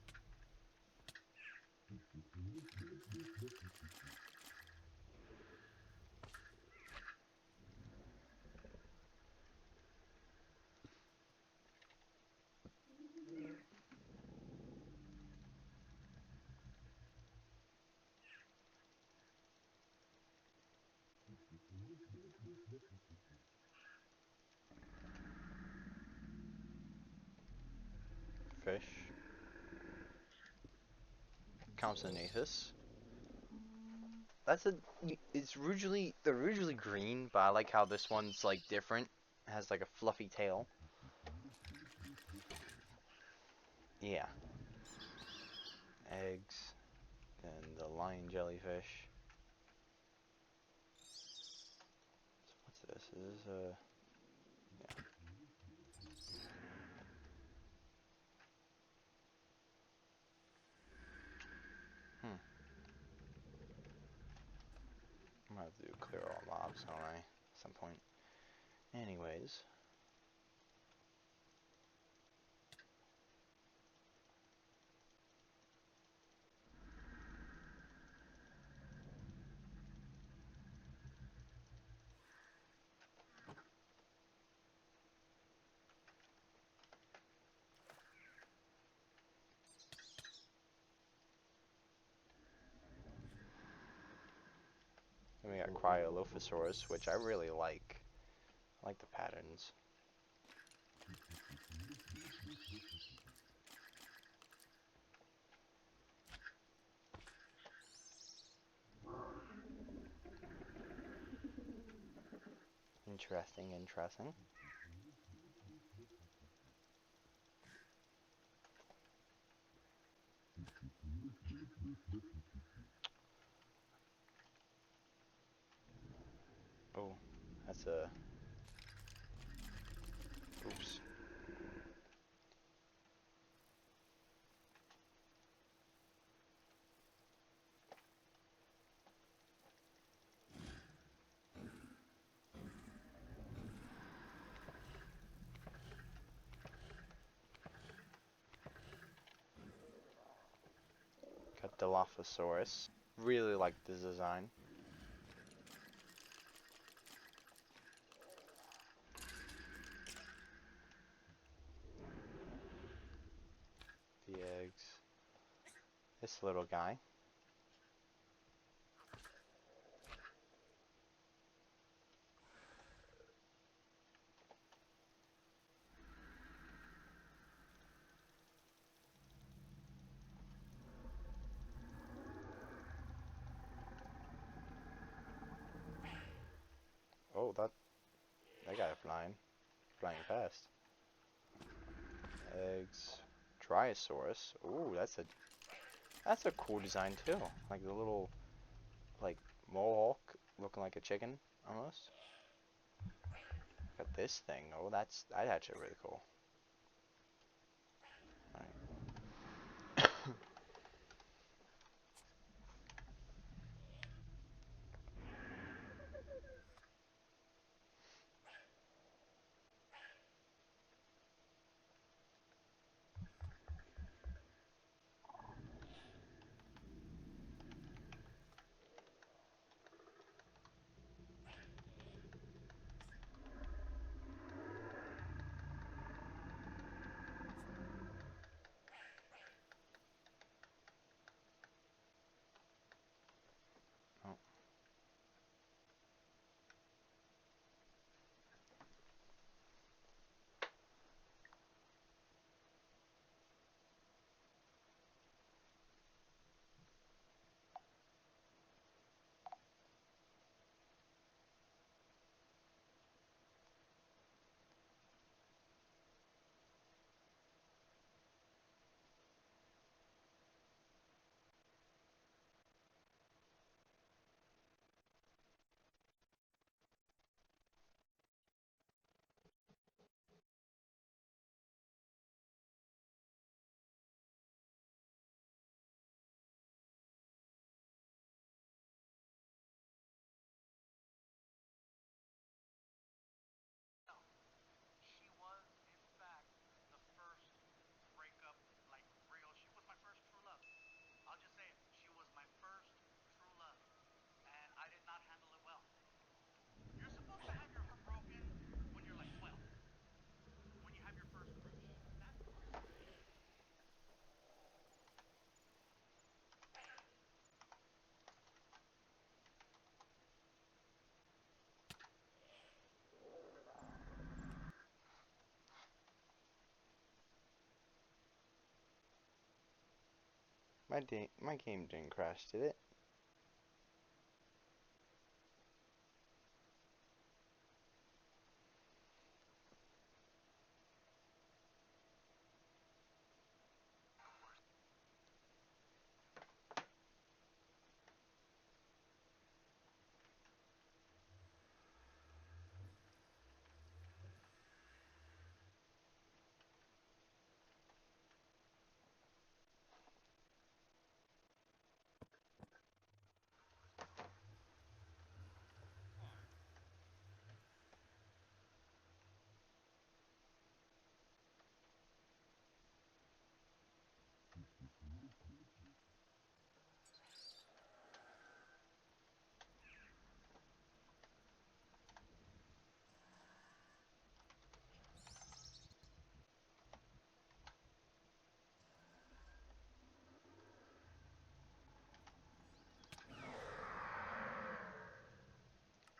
Fish. Compsognathus. That's a. They're usually green, but I like how this one's like different. It has like a fluffy tail. Yeah. Eggs. And the lion jellyfish. So what's this? Is this a. Yeah. Hmm. I'm gonna have to clear all mobs, don't I? At some point. Anyways. Then we got Cryolophosaurus, which I really like. I like the patterns. Interesting, interesting. Oh, that's a. Oops. Got Dilophosaurus. Really like this design. The eggs. This little guy. Oh, that guy flying fast. Eggs. Triasaurus. Ooh, that's a cool design too. Like the little like mohawk looking like a chicken almost. Got this thing. Oh, that's actually really cool. Alright. My game didn't crash, did it?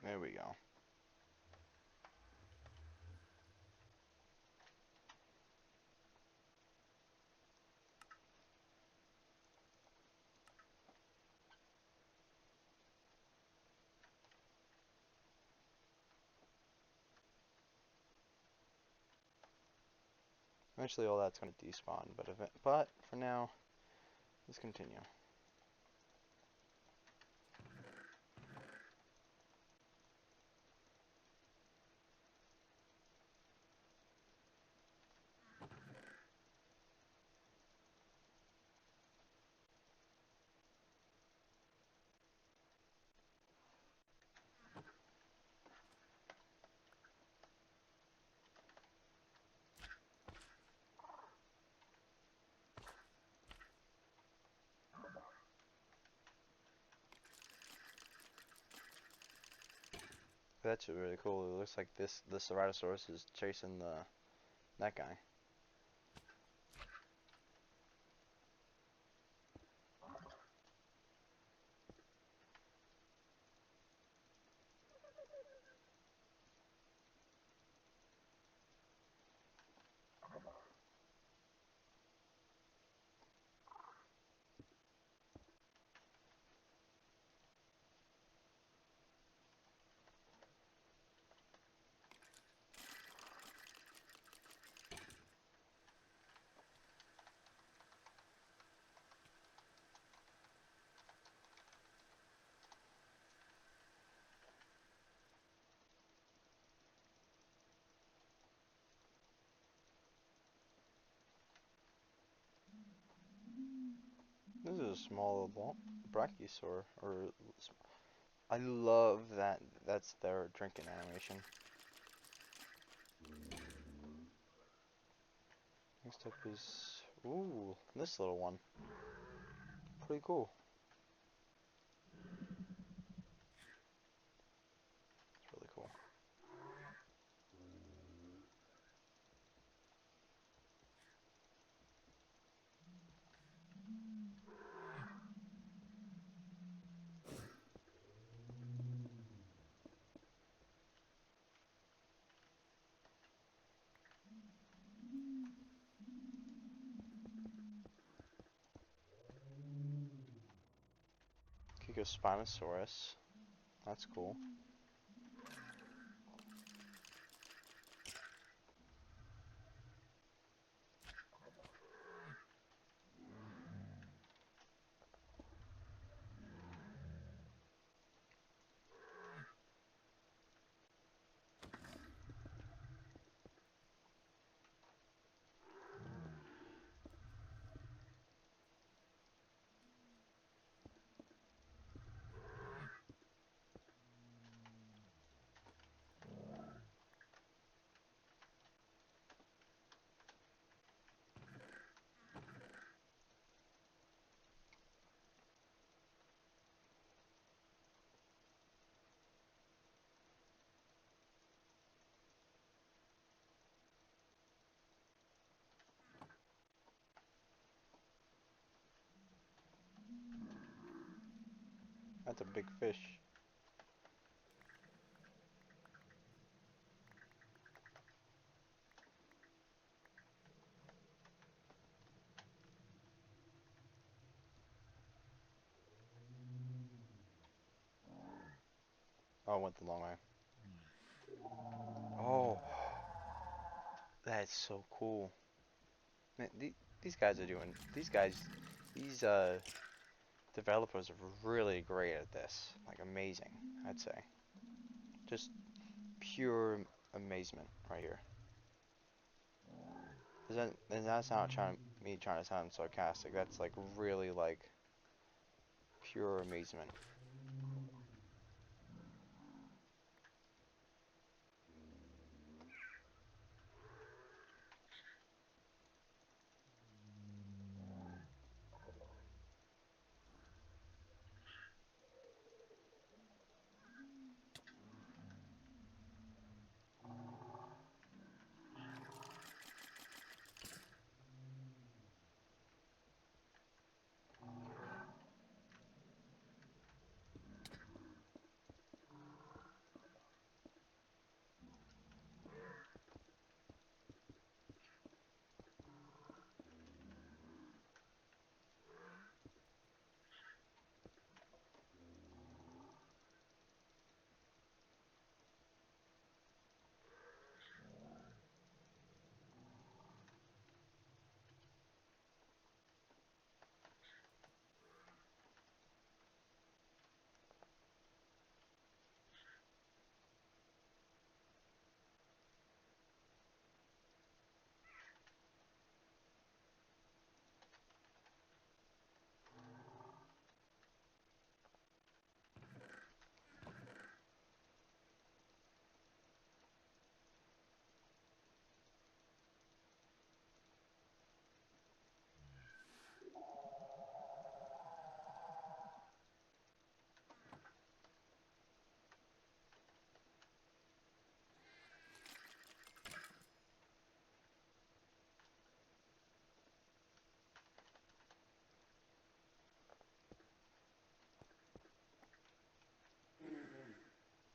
There we go. Eventually all that's going to despawn, but for now, let's continue. That's really cool. It looks like the Ceratosaurus is chasing that guy. This is a small brachiosaur, I love that. That's their drinking animation. Next up is this little one. Pretty cool. It's really cool. Spinosaurus. That's cool. That's a big fish. Oh, I went the long way. Oh, that's so cool. Man, these guys are doing. These developers are really great at this. Like amazing, I'd say. Just pure amazement right here. That's not trying to sound sarcastic. That's like really like pure amazement.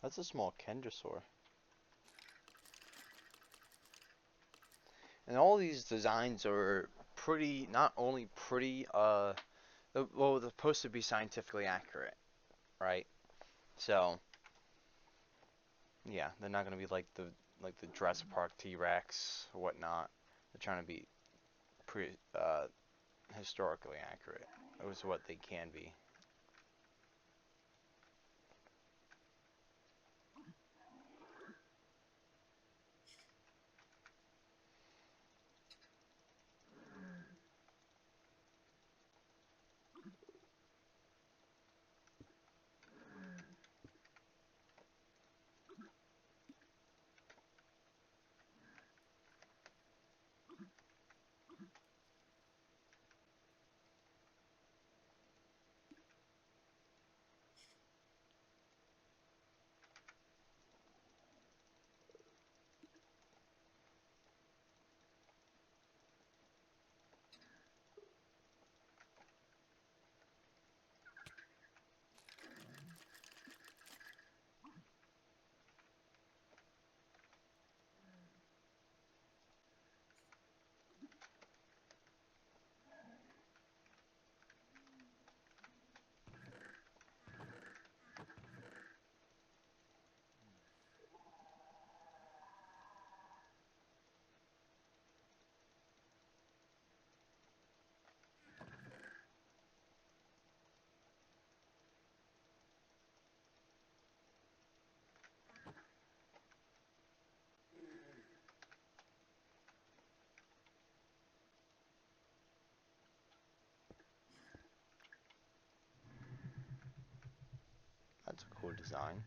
That's a small kentrosaur. And all these designs are pretty, not only pretty, well, they're supposed to be scientifically accurate, right? So, yeah, they're not gonna be like the Jurassic Park T-Rex or whatnot. They're trying to be pretty historically accurate. It was what they can be. That's a cool design.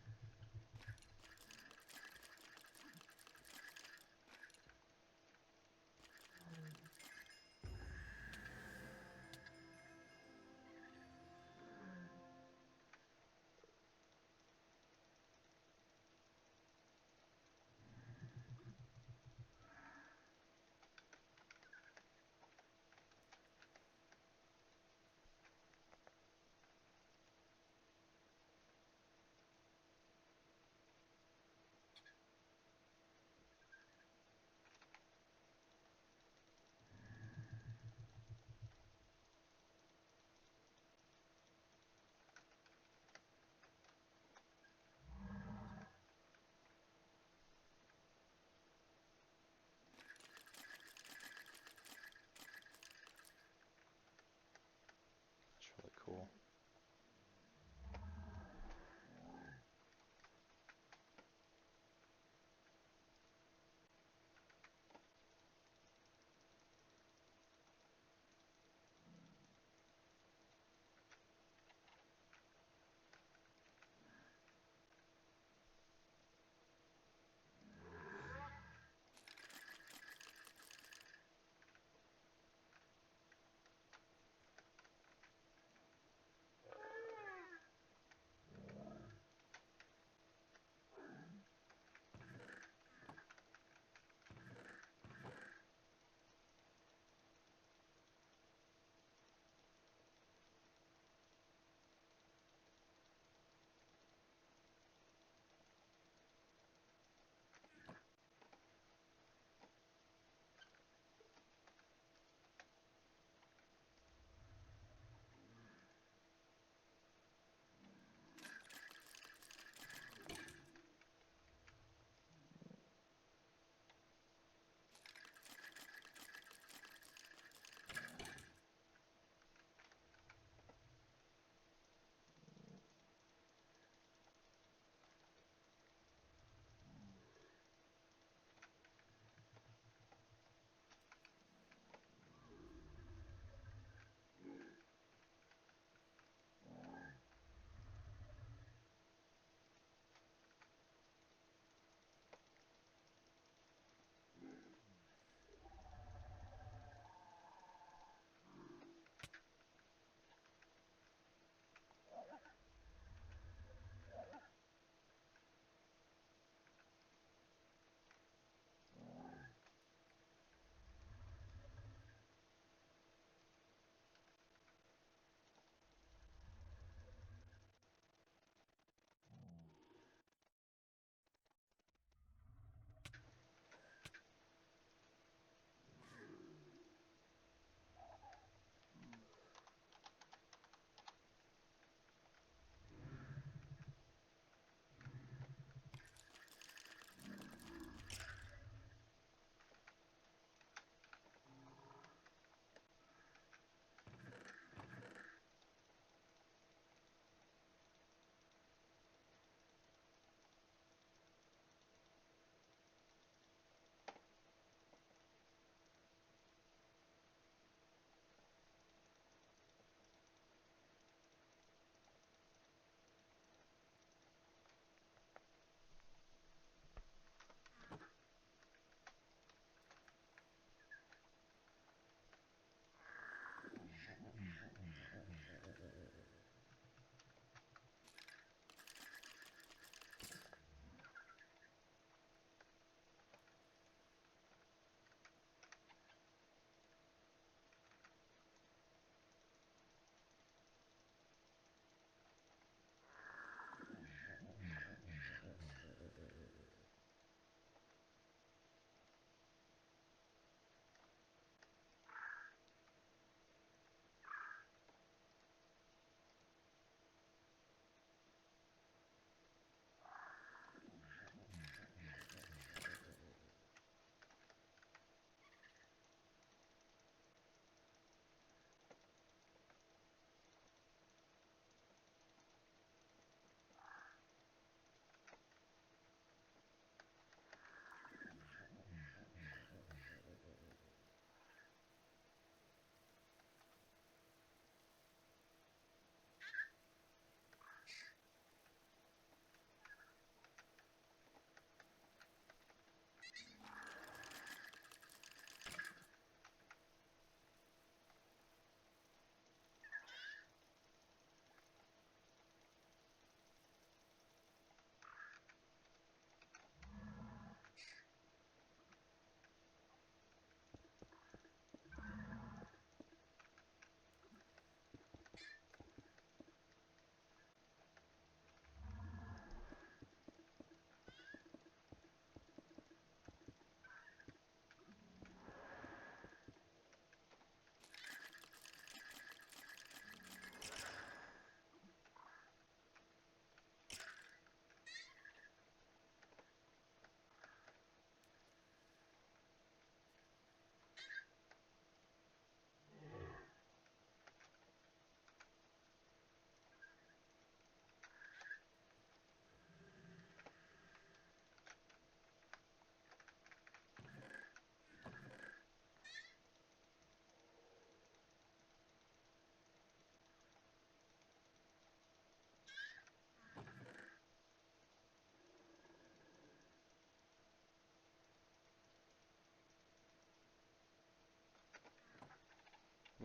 Cool.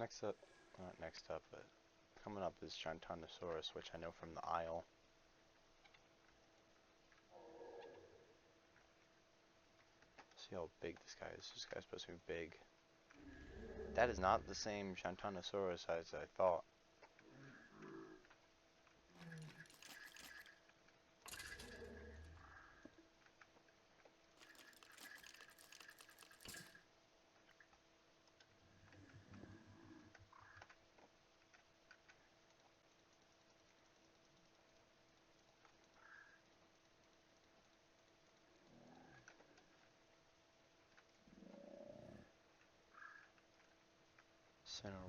Next up, not next up, but coming up is Gigantosaurus, which I know from the aisle. See how big this guy is. This guy's supposed to be big. That is not the same Gigantosaurus as I thought.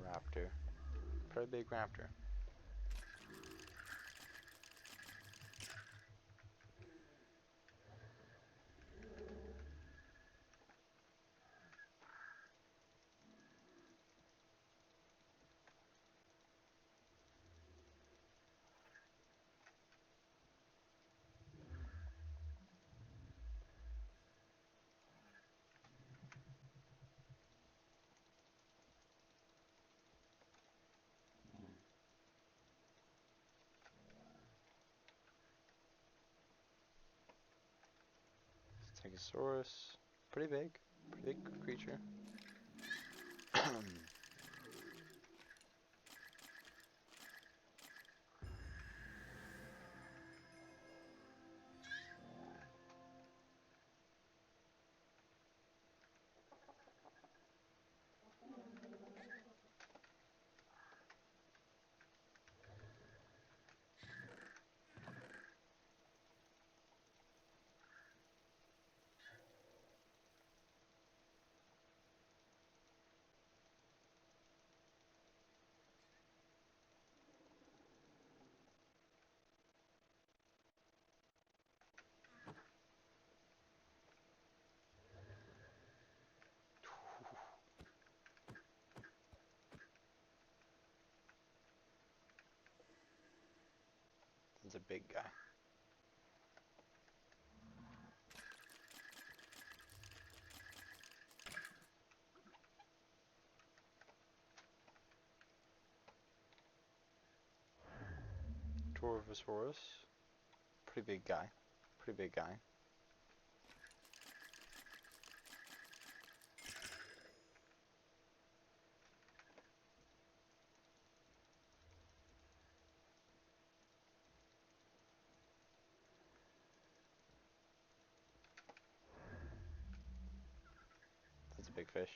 Raptor. Pretty big raptor. Stegosaurus. Pretty big. Pretty big creature. It's a big guy. Torvosaurus. Pretty big guy. Pretty big guy. That's a big fish.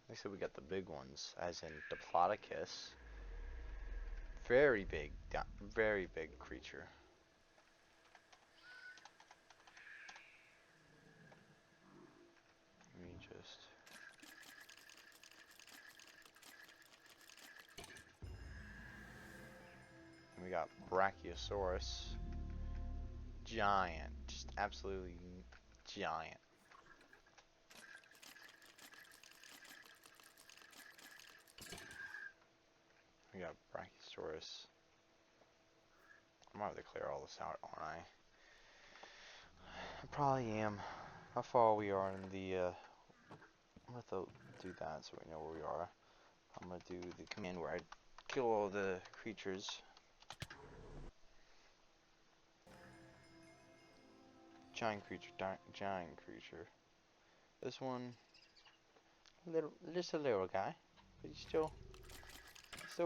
Like I said, we got the big ones, as in Diplodocus. Very big, very big creature. Let me just. And we got Brachiosaurus. Giant. Just absolutely giant. We got Brachiosaurus. I'm gonna have to clear all this out, aren't I? I probably am. How far we are in the, I'm gonna do that so we know where we are. I'm gonna do the command where I kill all the creatures. Giant creature, giant creature. This one, just a little guy, but he's still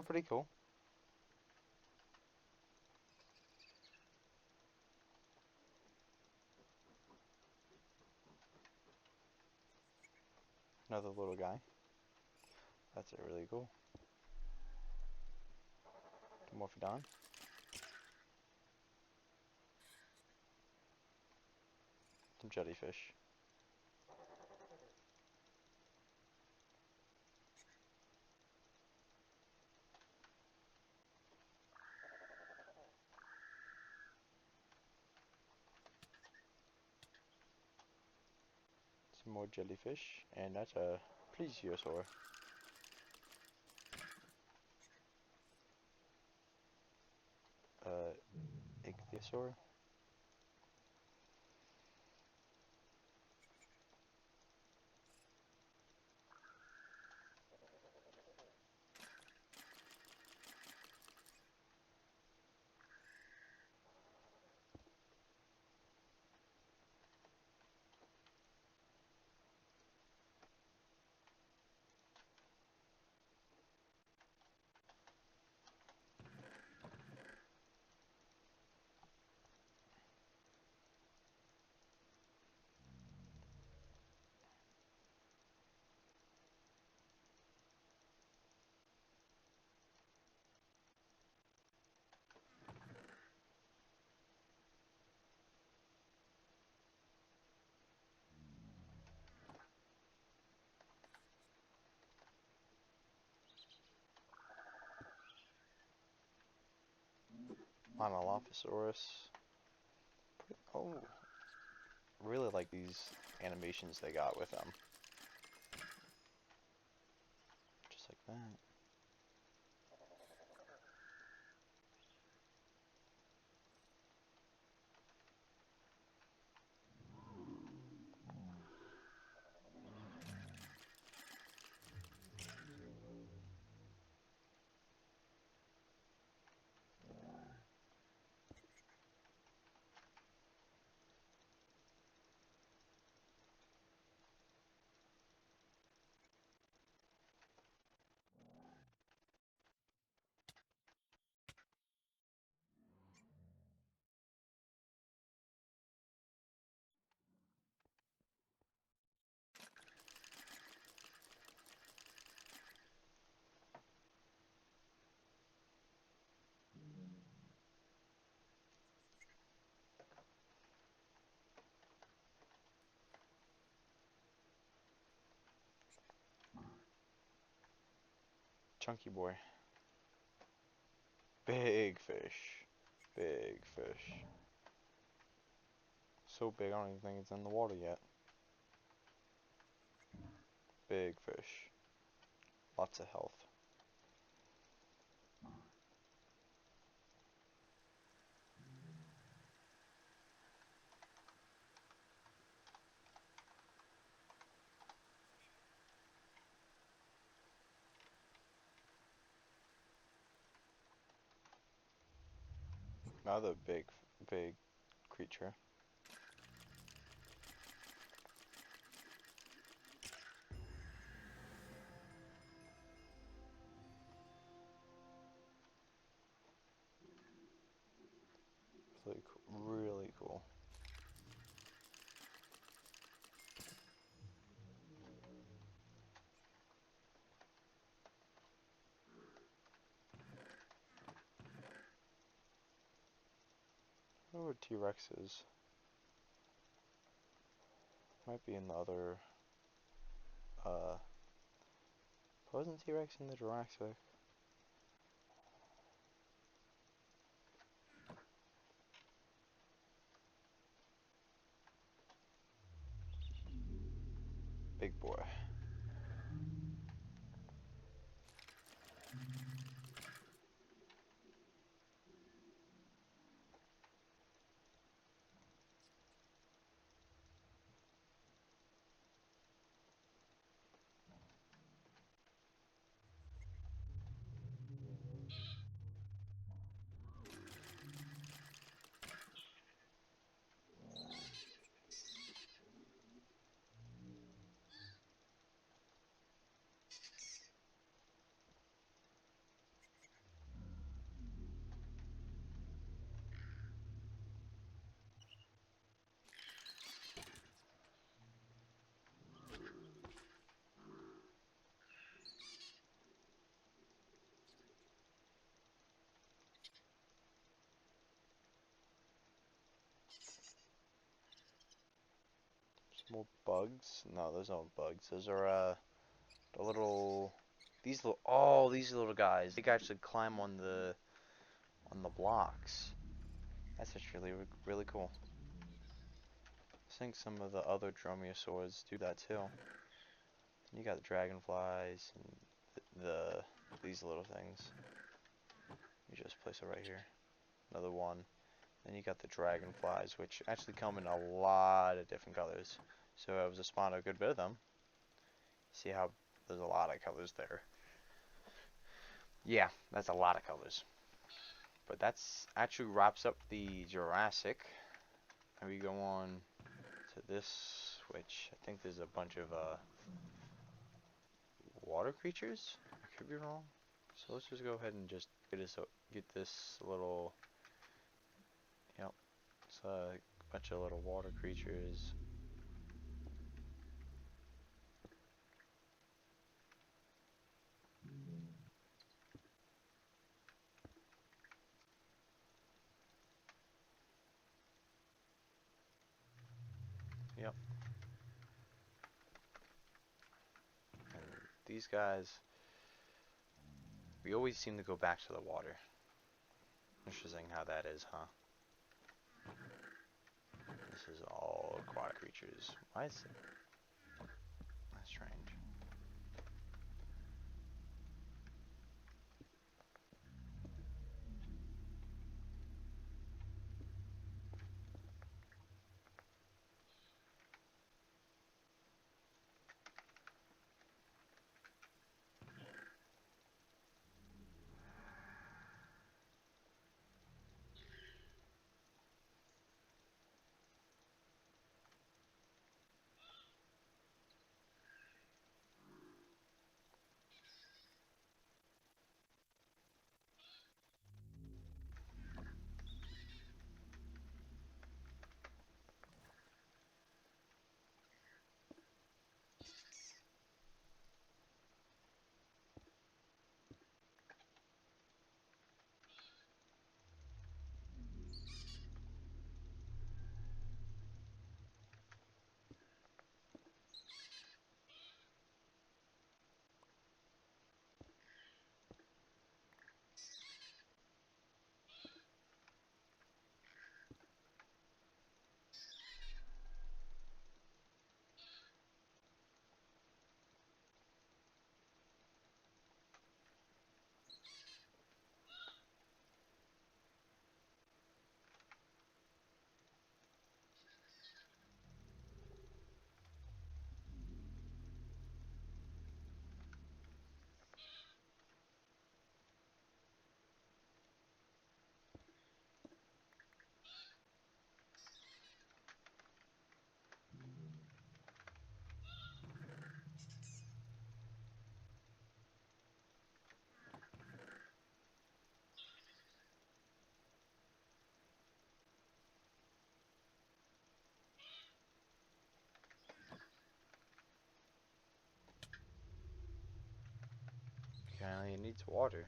pretty cool. Another little guy. That's really cool. Morphodon. Some jellyfish. Some more jellyfish, and that's a plesiosaur. Ichthyosaur. Monolophosaurus. Oh, really like these animations they got with them. Just like that. Chunky boy. Big fish. Big fish. So big I don't even think it's in the water yet. Big fish. Lots of health. Another big creature. Really cool. Really cool. Where were T-Rexes? Might be in the other, uh, wasn't T-Rex in the Jurassic? Big boy. More bugs? No, those aren't bugs. Those are the little these little guys. They can actually climb on the blocks. That's actually really cool. I think some of the other dromaeosaurs do that too. You got the dragonflies and these little things. You just place it right here. Another one. Then you got the dragonflies, which actually come in a lot of different colors. So I was to spawn a good bit of them. See how there's a lot of colors there. Yeah, that's a lot of colors. But that's actually wraps up the Jurassic. And we go on to this, which I think there's a bunch of water creatures. I could be wrong. So let's just go ahead and just get this little. Yep, it's a bunch of little water creatures. Yep. And these guys, we always seem to go back to the water. Interesting how that is, huh? This is all aquatic creatures. Why is it? That's strange. Okay, it needs water.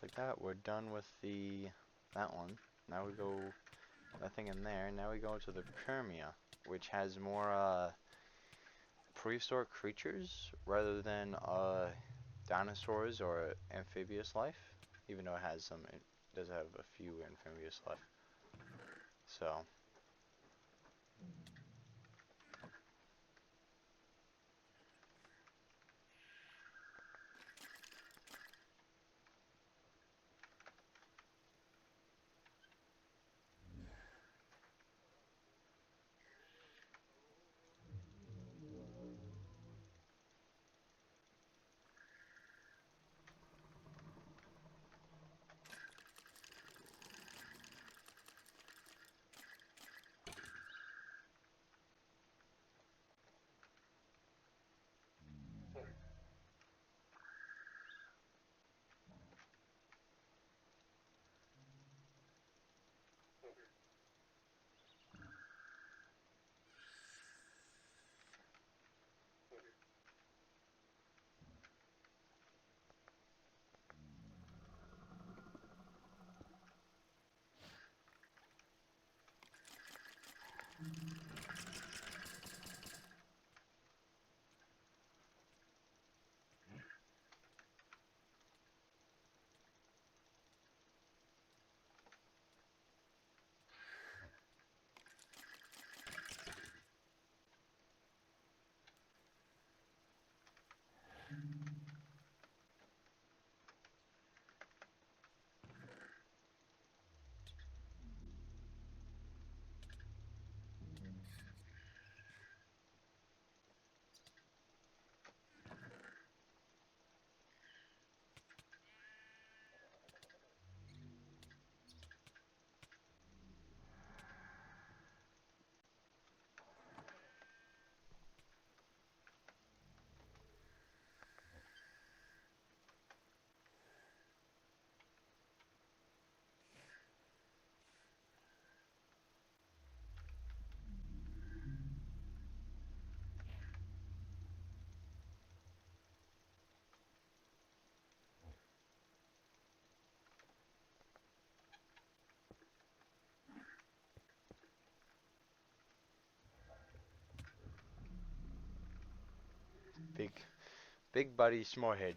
just like that, we're done with that one. Now we go nothing in there. Now we go into the Permia, which has more prehistoric creatures rather than dinosaurs or amphibious life. Even though it has some, it does have a few amphibious life. So big, big buddy, small head.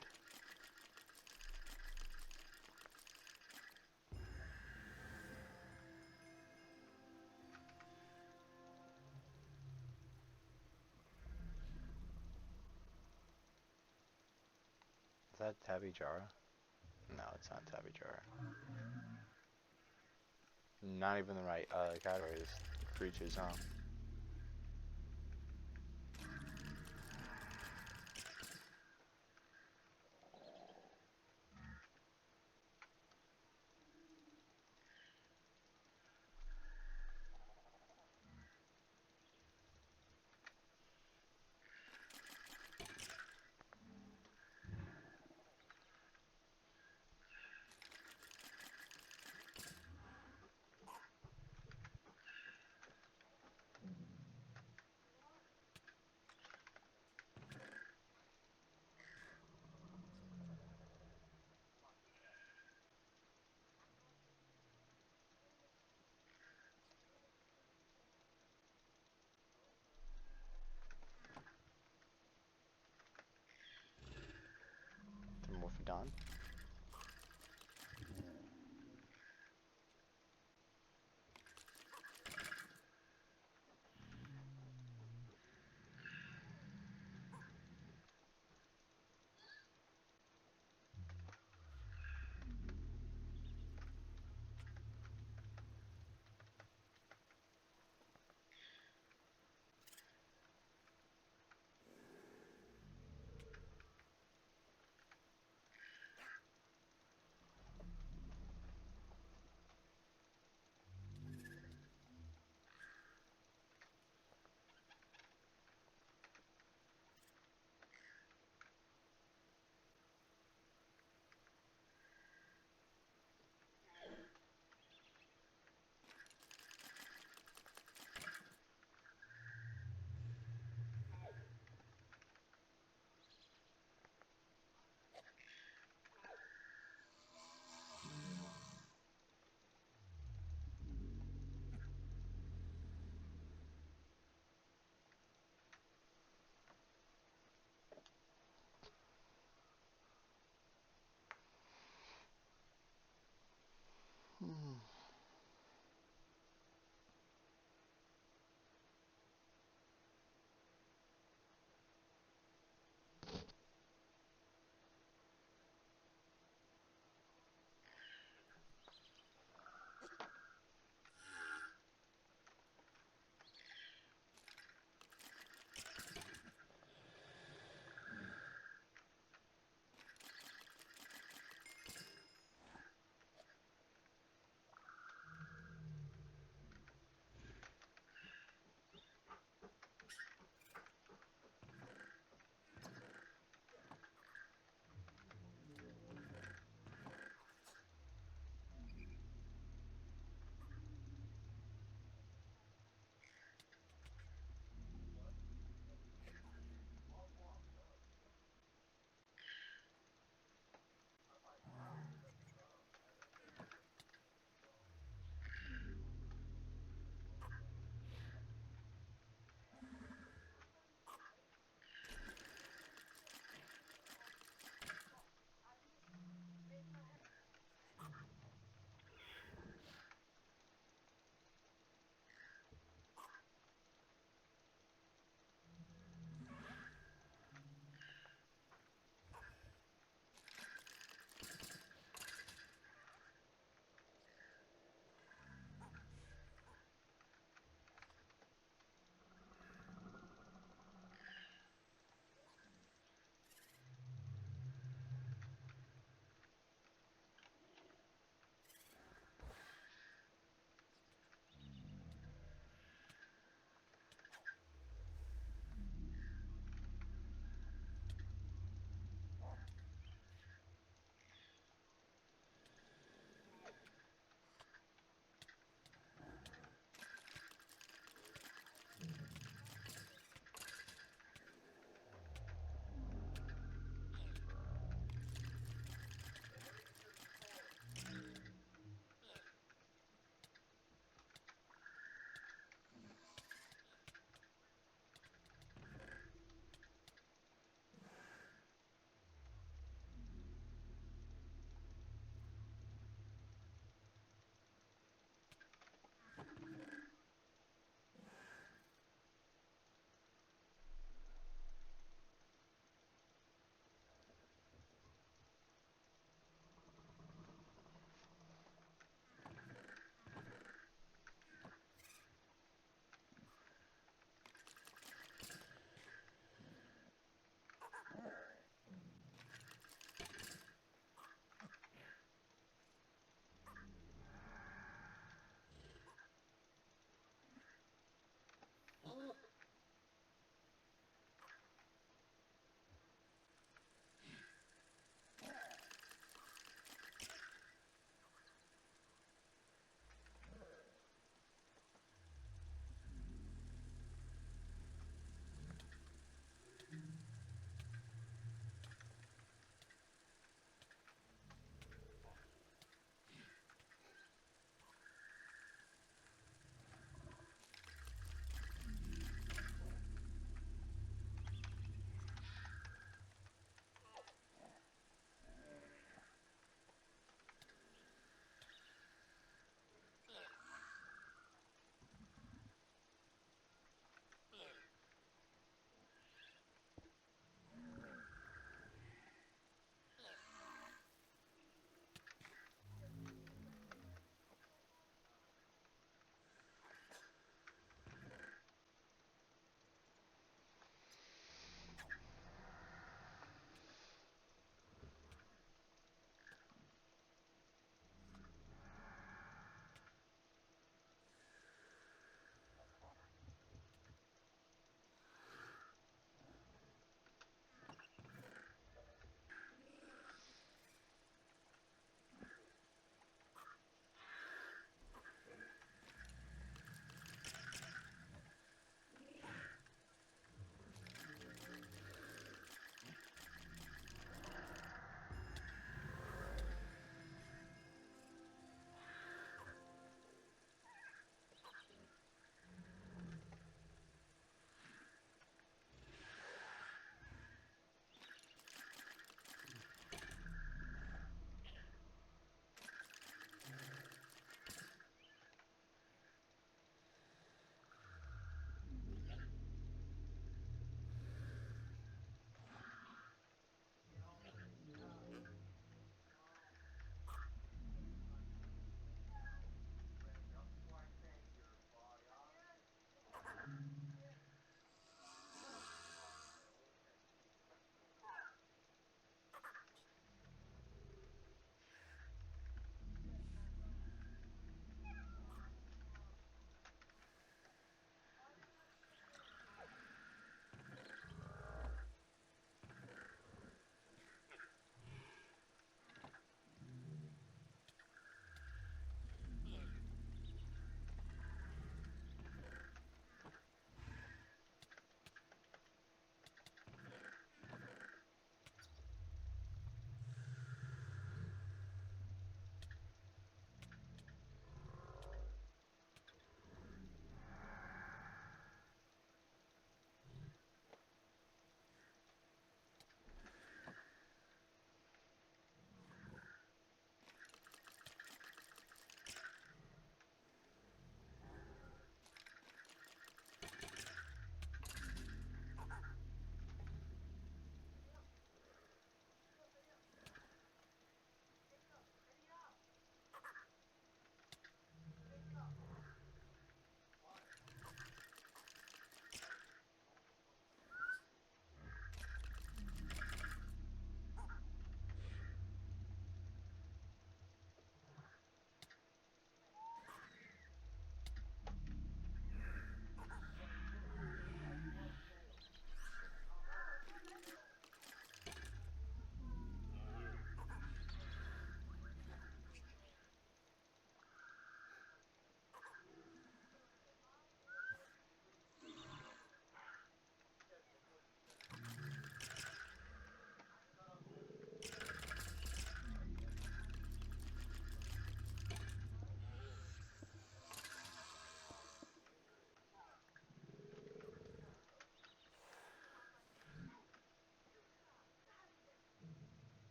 Is that Tabijara? No, it's not Tabijara. Not even the right categories. Creatures, huh?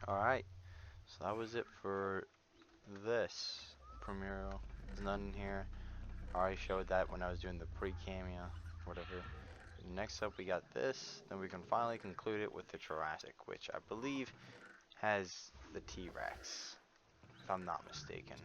Alright, so that was it for this premiere. There's none in here. I already showed that when I was doing the pre-cameo, whatever. Next up we got this, then we can finally conclude it with the Jurassic, which I believe has the T-Rex, if I'm not mistaken.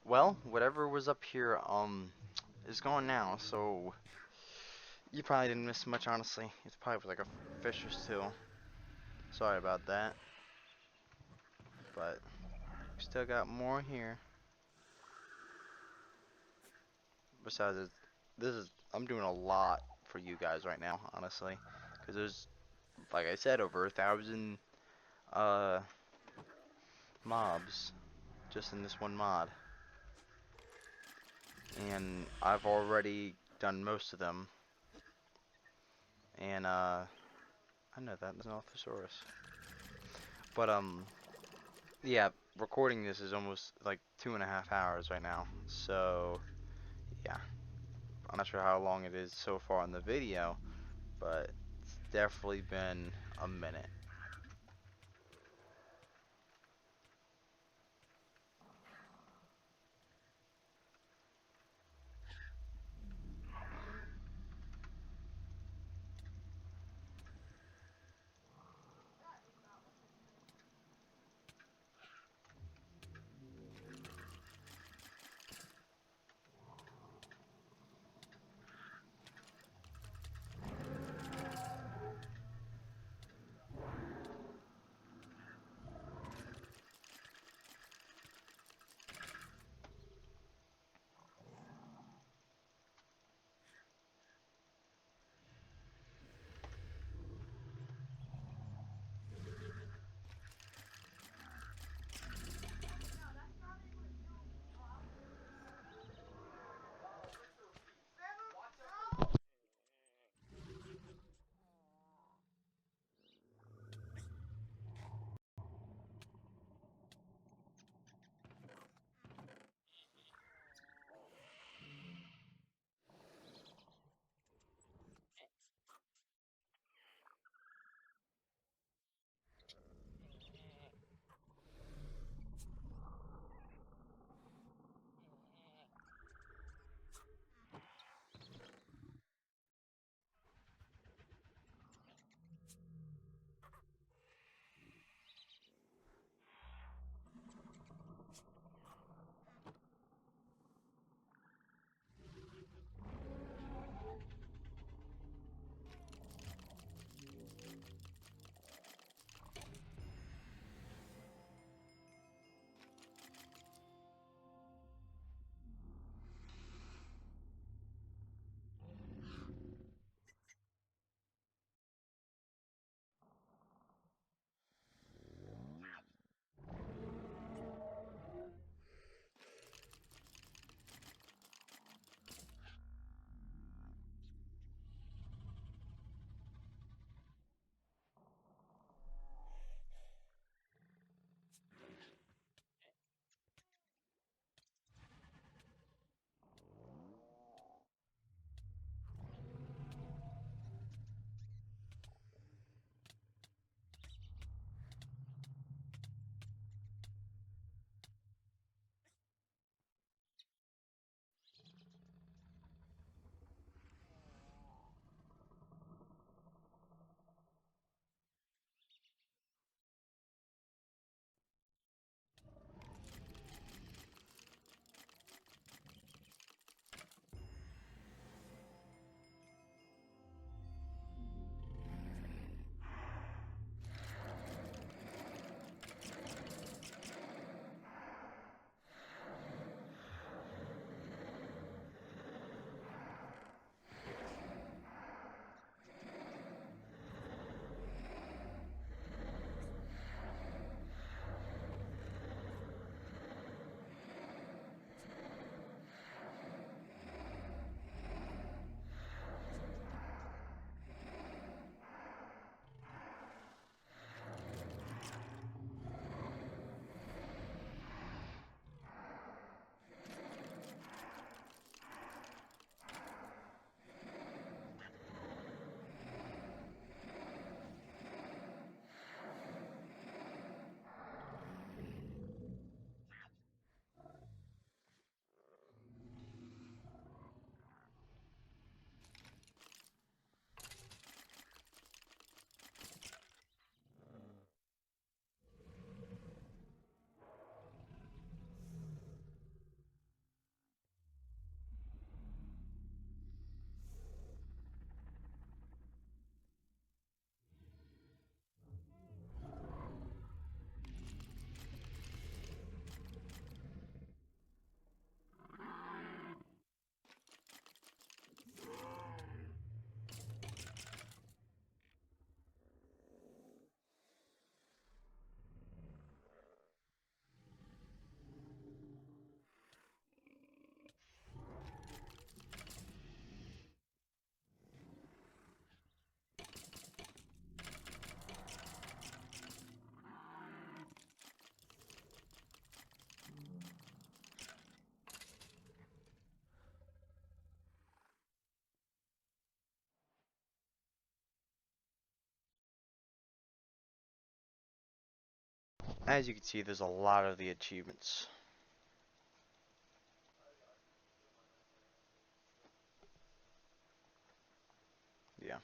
Well, whatever was up here, is gone now, so you probably didn't miss much, honestly. It's probably like a fish or two. Sorry about that, but we still got more here. Besides, I'm doing a lot for you guys right now, honestly, because there's, like I said, over 1,000 uh mobs just in this one mod, and I've already done most of them. And I know that there's an Allosaurus, but yeah, recording this is almost like 2.5 hours right now. So yeah, I'm not sure how long it is so far in the video, but it's definitely been a minute. As you can see, there's a lot of the achievements. Yeah.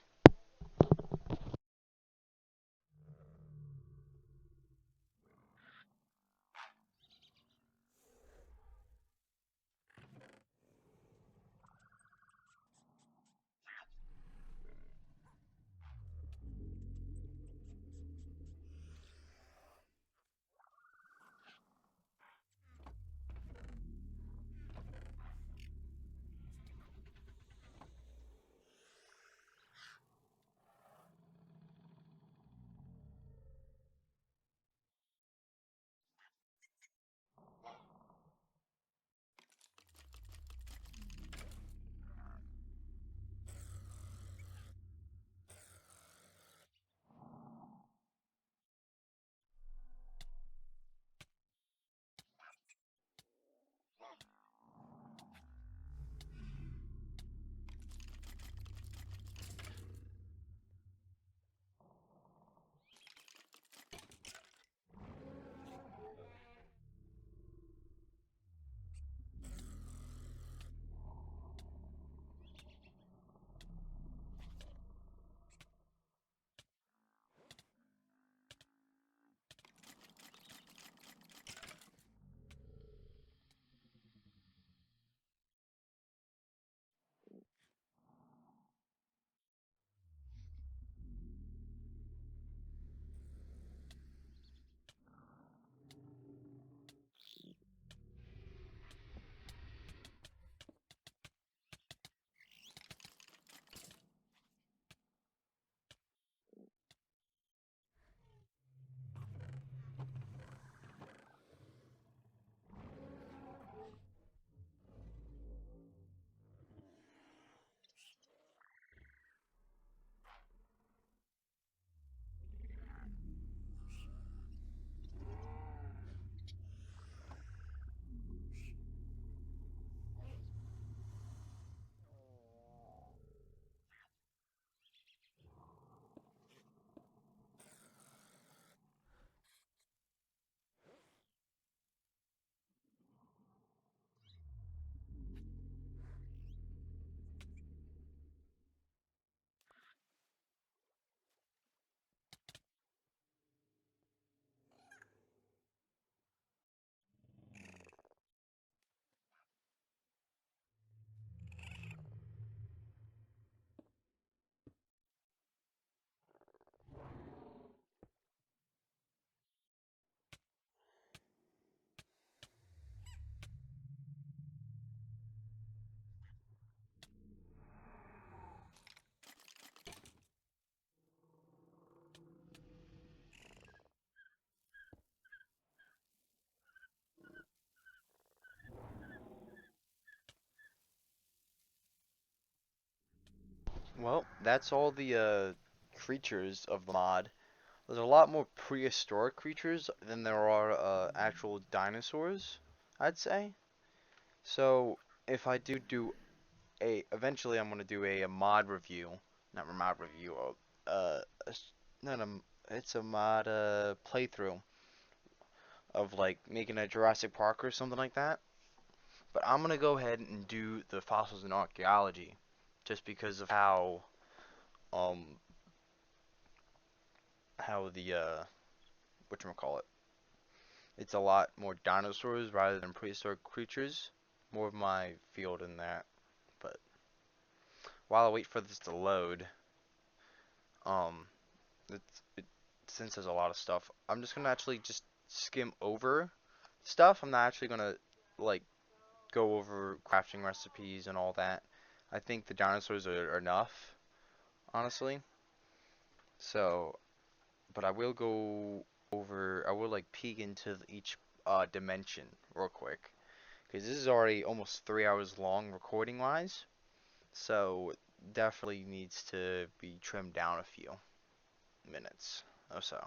Well, that's all the creatures of the mod. There's a lot more prehistoric creatures than there are actual dinosaurs, I'd say. So if I do eventually I'm gonna do a mod review, not a mod review, not a, it's a mod playthrough of like making a Jurassic Park or something like that. But I'm gonna go ahead and do the fossils and archaeology, just because of um how the whatchamacallit, it's a lot more dinosaurs rather than prehistoric creatures. More of my field in that. But while I wait for this to load, um, it since there's a lot of stuff, I'm just gonna actually just skim over stuff. I'm not actually gonna like go over crafting recipes and all that. I think the dinosaurs are enough, honestly. So, but I will go over. I will like peek into each dimension real quick because this is already almost 3 hours long recording wise. So definitely needs to be trimmed down a few minutes or so.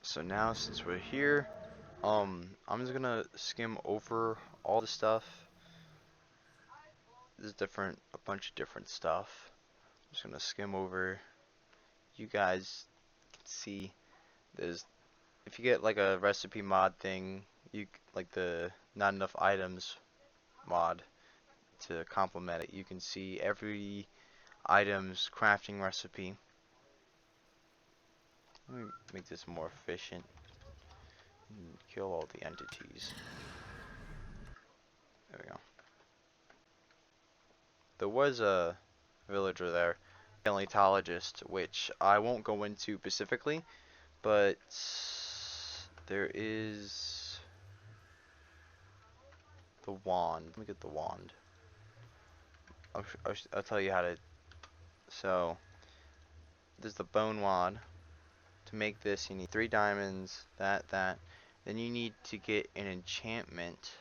So now since we're here, I'm just gonna skim over all the stuff. There's a bunch of different stuff. I'm just gonna skim over. You guys can see there's if you get like a recipe mod thing, like the not enough items mod to complement it, you can see every item's crafting recipe. Let me make this more efficient and kill all the entities. There we go. There was a villager there, paleontologist, which I won't go into specifically, but there is the wand. Let me get the wand. I'll tell you how to. So there's the bone wand. To make this, you need 3 diamonds. That. Then you need to get an enchantment.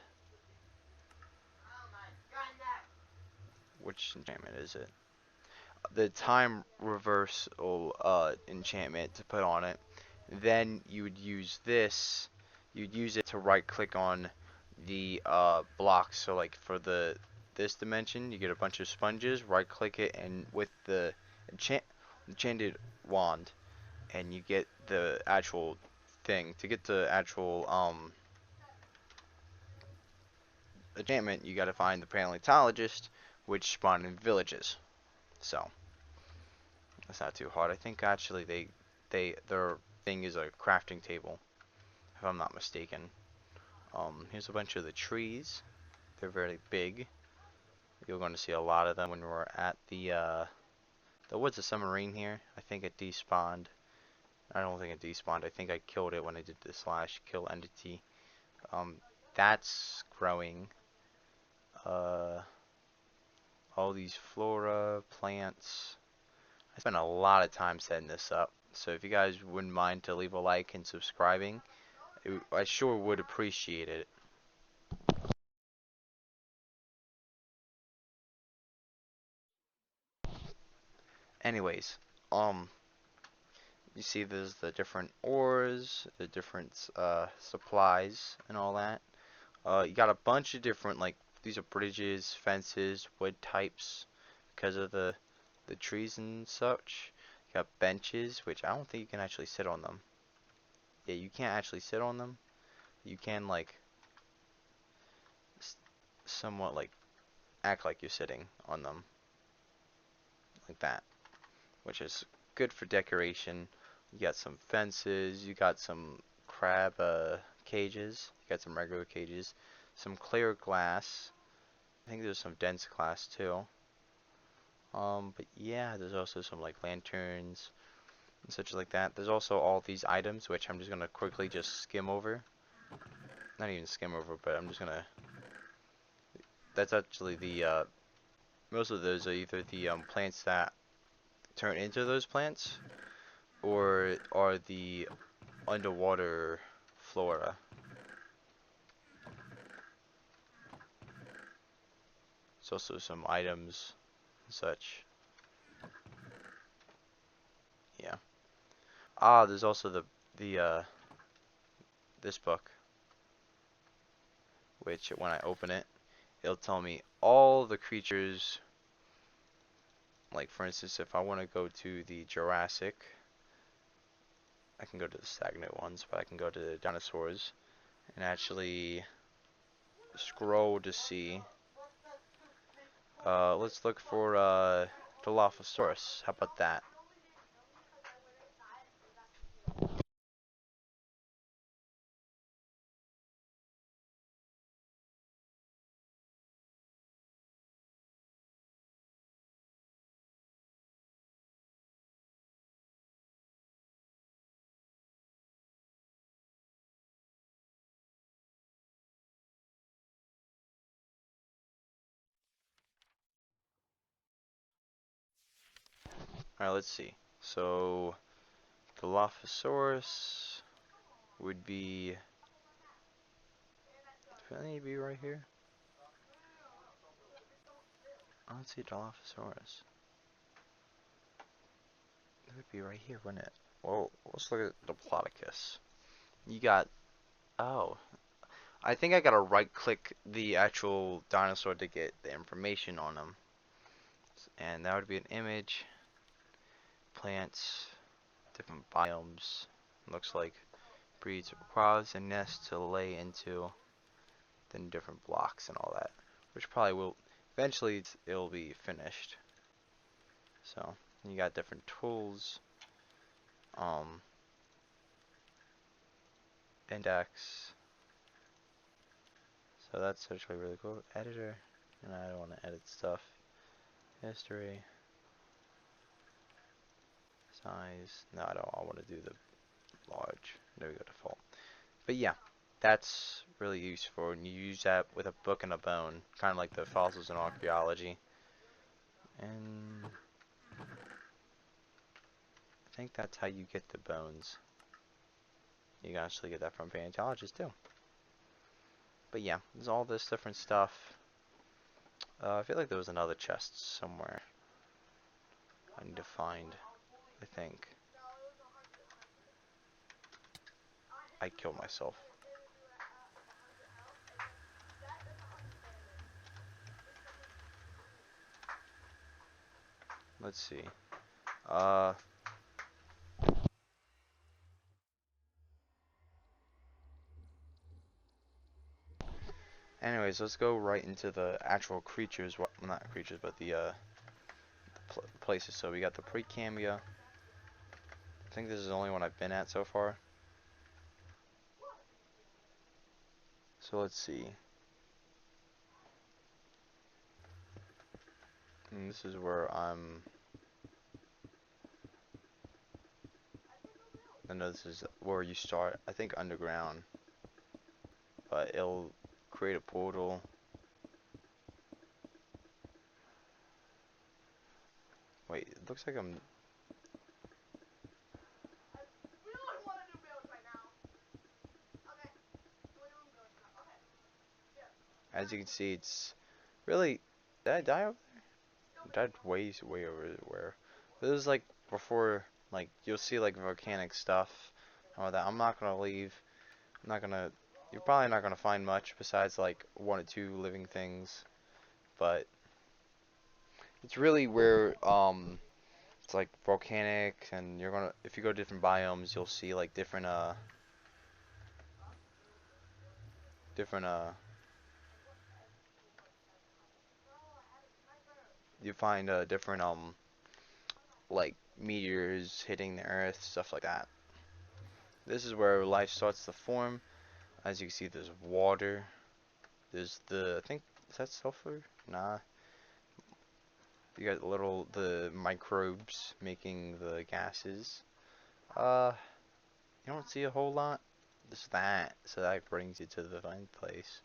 Which enchantment is it? The time reversal enchantment to put on it. Then you would use this. You'd use it to right click on the blocks. So like for this dimension, you get a bunch of sponges. Right click it, and with the enchanted wand, and you get the actual thing. To get the actual enchantment, you gotta find the paleontologist, which spawn in villages. So that's not too hard. I think actually their thing is a crafting table, if I'm not mistaken. Here's a bunch of the trees. They're very big. You're going to see a lot of them when we're at the there was a submarine here. I think it despawned. I don't think it despawned. I think I killed it when I did the /kill entity. That's growing. All these flora, plants. I spent a lot of time setting this up. So if you guys wouldn't mind to leave a like and subscribing, I sure would appreciate it. Anyways, you see there's the different ores, the different supplies and all that. You got a bunch of different, like, these are bridges, fences, wood types because of the trees and such. You got benches, which I don't think you can actually sit on them. Yeah, you can't actually sit on them. You can, like, somewhat, like, act like you're sitting on them. Like that. Which is good for decoration. You got some fences, you got some crab cages, you got some regular cages, some clear glass. I think there's some dense glass too. But yeah, there's also some like lanterns and such like that. There's also all these items, which I'm just gonna quickly just skim over. Not even skim over, but I'm just gonna. That's actually the most of those are either the plants that turn into those plants, or are the underwater flora. There's also some items and such. Yeah. Ah, there's also the this book, which when I open it, it'll tell me all the creatures. Like for instance, if I want to go to the Jurassic, I can go to the stagnant ones, but I can go to the dinosaurs and actually scroll to see. Let's look for Dilophosaurus. How about that? Alright, let's see. So, Dilophosaurus would be. Does it need to be right here? I don't see Dilophosaurus. It would be right here, wouldn't it? Well, let's look at Diplodocus. You got. Oh. I think I gotta right click the actual dinosaur to get the information on them. And that would be an image. Plants. different biomes. Looks like breeds requires a nest to lay into, then different blocks and all that, which probably will eventually it'll be finished. So you got different tools, um, index. So that's actually really cool. Editor, and I don't want to edit stuff. History, size. No, I don't. I want to do the large. There we go, default. But yeah, that's really useful, and you use that with a book and a bone, kind of like the fossils in archaeology. And I think that's how you get the bones. You can actually get that from paleontologists too. But yeah, there's all this different stuff. I feel like there was another chest somewhere I need to find, I think. I killed myself. Let's see. Uh, Anyways, let's go right into the actual creatures. Well, not creatures, but the places. So we got the Precambia. I think this is the only one I've been at so far. So let's see. And this is where I'm. I know this is where you start. I think underground, but it'll create a portal. Wait, it looks like I'm. As you can see, it's really. Did I die over there? I died way over where. This is like before. Like you'll see like volcanic stuff and all that. I'm not gonna leave. I'm not gonna. You're probably not gonna find much besides like one or two living things, but it's really where it's like volcanic, and you're gonna if you go to different biomes, you'll see like different you find different like meteors hitting the earth, stuff like that. This is where life starts to form. As you can see, there's water. There's I think, is that sulfur? Nah. You got the microbes making the gases. Uh, you don't see a whole lot. Just that, so that brings you to the fine place.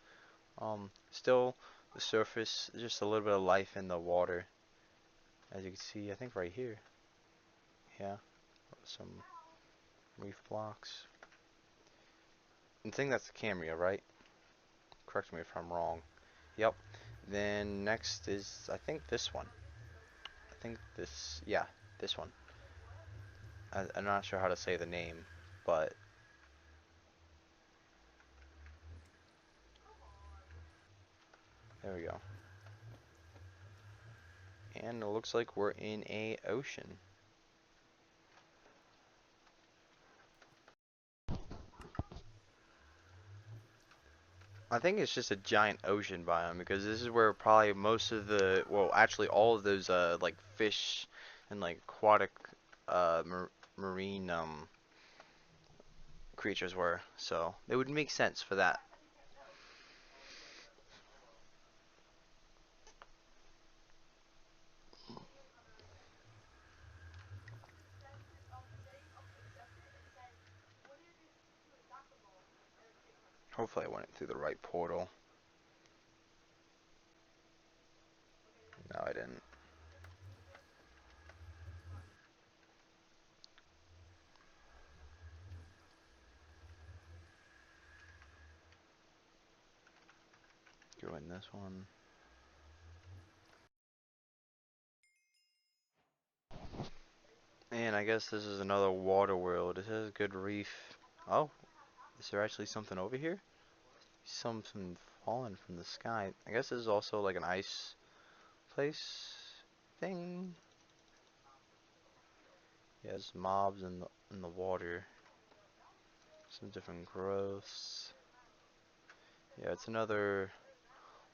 Still, the surface, just a little bit of life in the water. As you can see, I think right here. Yeah, some reef blocks. I think that's the Cambria, right? Correct me if I'm wrong. Yep. Then next is, I think this one. I think this, yeah, this one. I'm not sure how to say the name, but there we go. And it looks like we're in a ocean. I think it's just a giant ocean biome because this is where probably most of the, well, actually all of those like fish and like aquatic marine creatures were. So it would make sense for that. Hopefully I went through the right portal. No, I didn't. Go in this one. And I guess this is another water world. It says good reef. Oh, is there actually something over here? Something falling from the sky. I guess this is also like an ice place thing. Yeah, there's mobs in the water. Some different growths. Yeah, it's another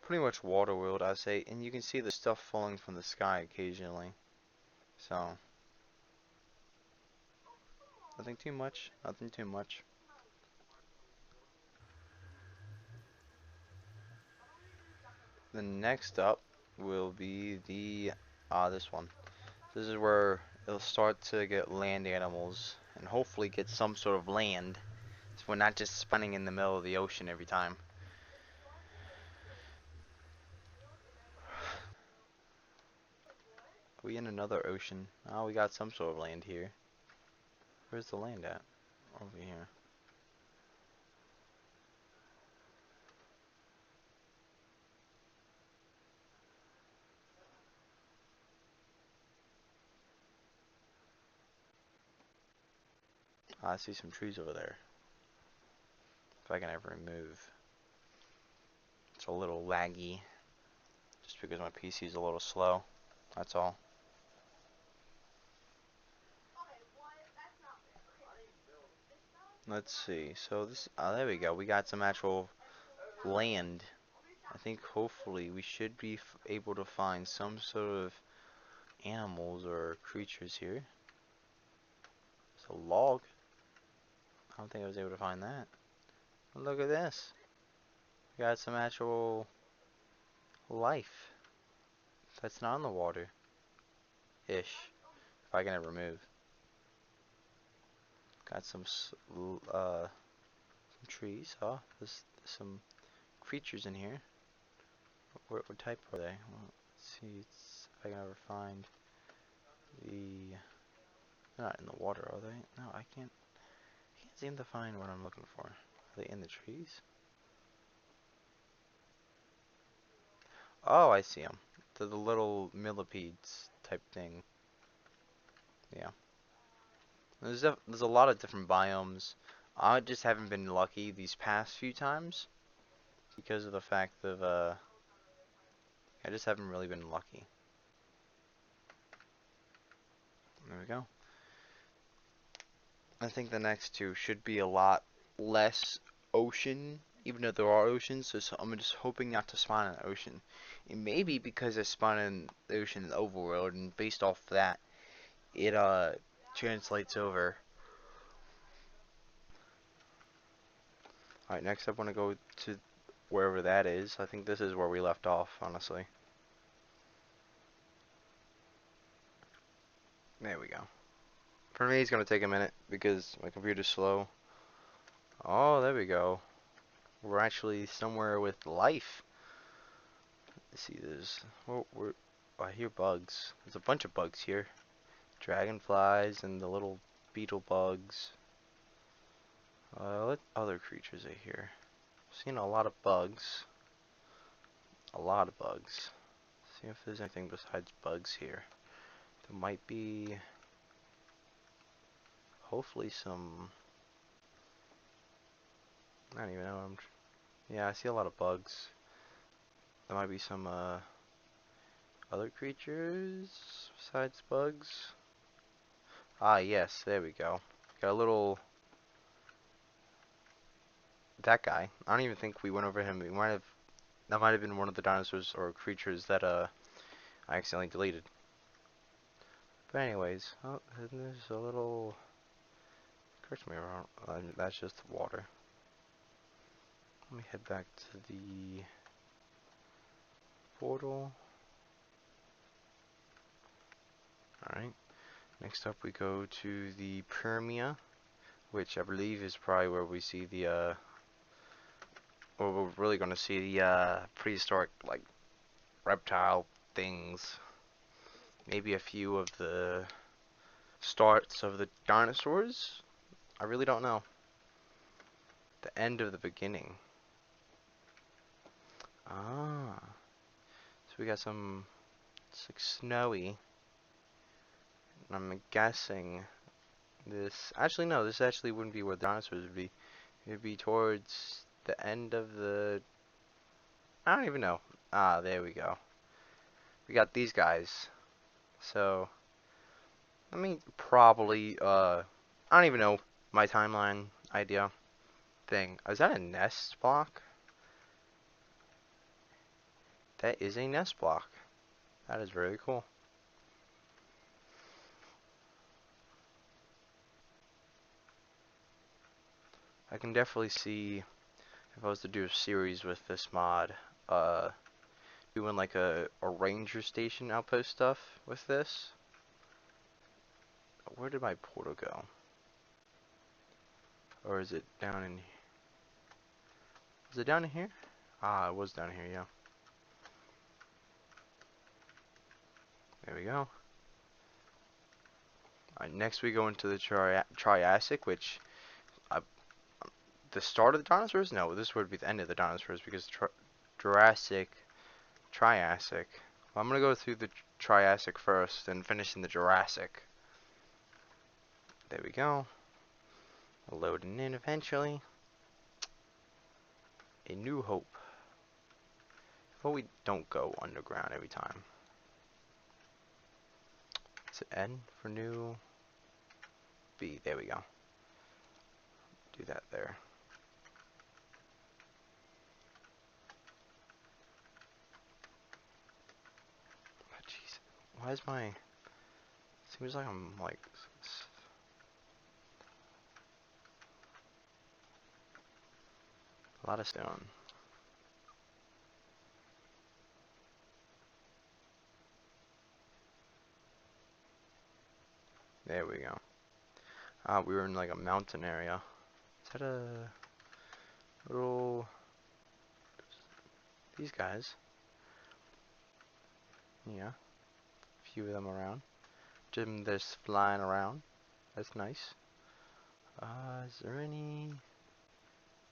pretty much water world, I say, and you can see the stuff falling from the sky occasionally. So, nothing too much, nothing too much. The next up will be the, this one. This is where it'll start to get land animals, and hopefully get some sort of land, so we're not just spawning in the middle of the ocean every time. Are we in another ocean? Oh, we got some sort of land here. Where's the land at? Over here. I see some trees over there. If I can ever move. It's a little laggy. Just because my PC is a little slow. That's all. Let's see. So this, there we go. We got some actual land. I think hopefully we should be able to find some sort of animals or creatures here. It's a log. I don't think I was able to find that. But look at this. We got some actual life. That's not in the water. Ish. If I can ever move. Got some some trees. Oh, there's some creatures in here. What type are they? Well, let's see if I can ever find the. They're not in the water, are they? No, I can't seem to find what I'm looking for. Are they in the trees? Oh, I see them. They're the little millipedes type thing. Yeah. There's a lot of different biomes. I just haven't been lucky these past few times because of the fact of I just haven't really been lucky. There we go. I think the next two should be a lot less ocean, even though there are oceans. So I'm just hoping not to spawn in the ocean. It may be because I spawn in the ocean in the overworld, and based off that, it translates over. All right, next I want to go to wherever that is. I think this is where we left off, honestly. There we go. For me, it's gonna take a minute because my computer's slow. Oh, there we go. We're actually somewhere with life. Let's see, I hear bugs. There's a bunch of bugs here. Dragonflies and the little beetle bugs. What other creatures are here? Seen a lot of bugs. A lot of bugs. See if there's anything besides bugs here. There might be, hopefully, some. I don't even know. Yeah, I see a lot of bugs. There might be some other creatures besides bugs. Ah, yes, there we go. Got a little. That guy. I don't even think we went over him. That might have been one of the dinosaurs or creatures that I accidentally deleted. But anyways, oh, and there's a little. Correct me if I'm wrong. That's just the water. Let me head back to the portal. Alright. Next up we go to the Permia, which I believe is probably where we see the or we're really gonna see the prehistoric like reptile things. Maybe a few of the starts of the dinosaurs. I really don't know. The end of the beginning. Ah. So we got some, it's like snowy. And I'm guessing this, actually no, this actually wouldn't be where the dinosaurs would be. It would be towards the end of the, I don't even know. Ah, there we go. We got these guys. So, I mean, probably, I don't even know my timeline idea thing. Is that a nest block? That is a nest block. That is very cool. I can definitely see if I was to do a series with this mod, doing like a ranger station outpost stuff with this. Where did my portal go? Or is it down in... Is it down in here? Ah, it was down here, yeah. There we go. Alright, next we go into the Triassic, which... the start of the dinosaurs? No, this would be the end of the dinosaurs because Jurassic, Triassic. Well, I'm gonna go through the Triassic first and finish in the Jurassic. There we go. Loading in eventually. A New Hope. But we don't go underground every time. Is it N for new? B, there we go. Do that there. Oh, jeez. Why is my... Seems like I'm like... A lot of stone. There we go. We were in like a mountain area. Is that a little... These guys. Yeah. A few of them around. Jim, there's flying around. That's nice. Is there any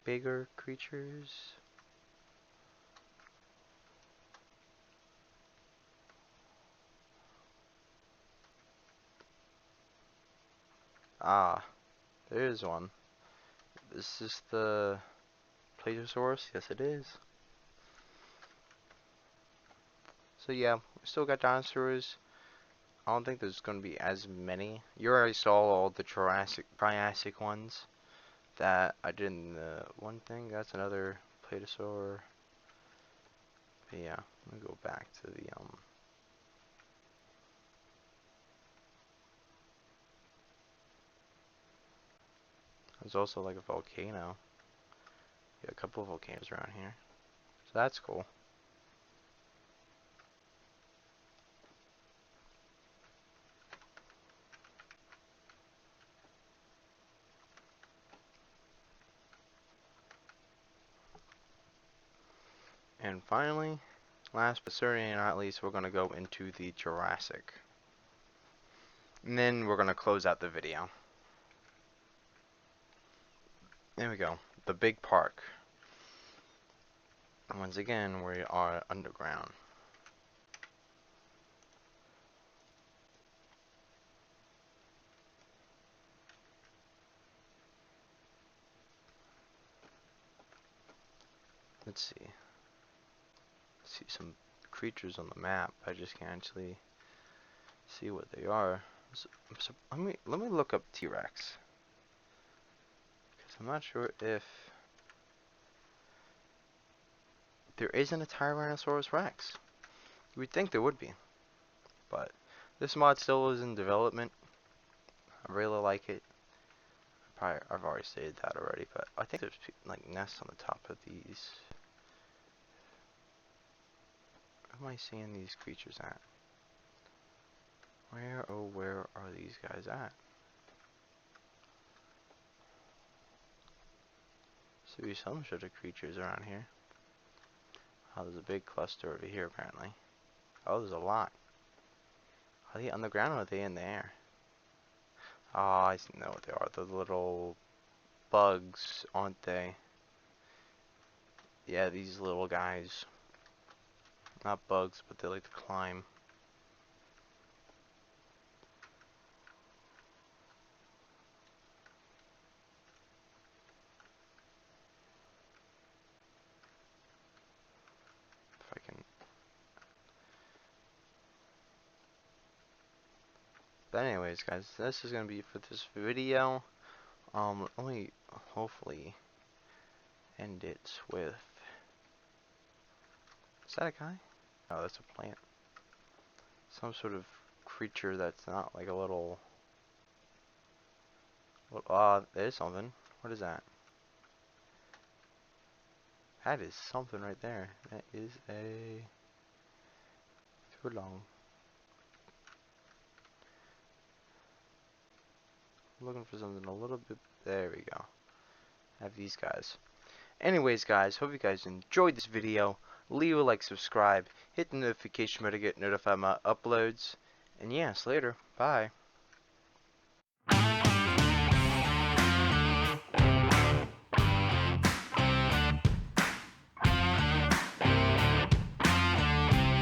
bigger creatures? Ah, there is one. Is this the Plesiosaurus? Yes, it is. So yeah, we still got dinosaurs. I don't think there's going to be as many. You already saw all the Triassic ones that I did in the one thing. That's another Plesiosaur. But yeah, let me go back to the There's also like a volcano. Yeah, a couple of volcanoes around here. So that's cool. And finally, last but certainly not least, we're going to go into the Jurassic. And then we're going to close out the video. There we go. The big park. Once again, we are underground. Let's see. See some creatures on the map. I just can't actually see what they are. So, let me look up T-Rex. Because I'm not sure if there isn't a Tyrannosaurus Rex. You would think there would be. But this mod still is in development. I really like it. I've already stated that already, but I think there's like nests on the top of these. Where am I seeing these creatures at? Where, oh, where are these guys at? So there's some sort of creatures around here. Oh, there's a big cluster over here apparently. Oh, there's a lot. Are they underground or are they in the air? Oh, I know what they are. The little bugs, aren't they? Yeah, these little guys. Not bugs, but they like to climb. If I can... But anyways, guys, this is gonna be it for this video. Let me hopefully end it with. Is that a guy? No, that's a plant. Some sort of creature that's not like a little. There's something. What is that? That is something right there. That is a. Too long. I'm looking for something a little bit. There we go. Have these guys. Anyways, guys, hope you guys enjoyed this video. Leave a like, subscribe, hit the notification bell to get notified of my uploads. And yeah, see you later. Bye.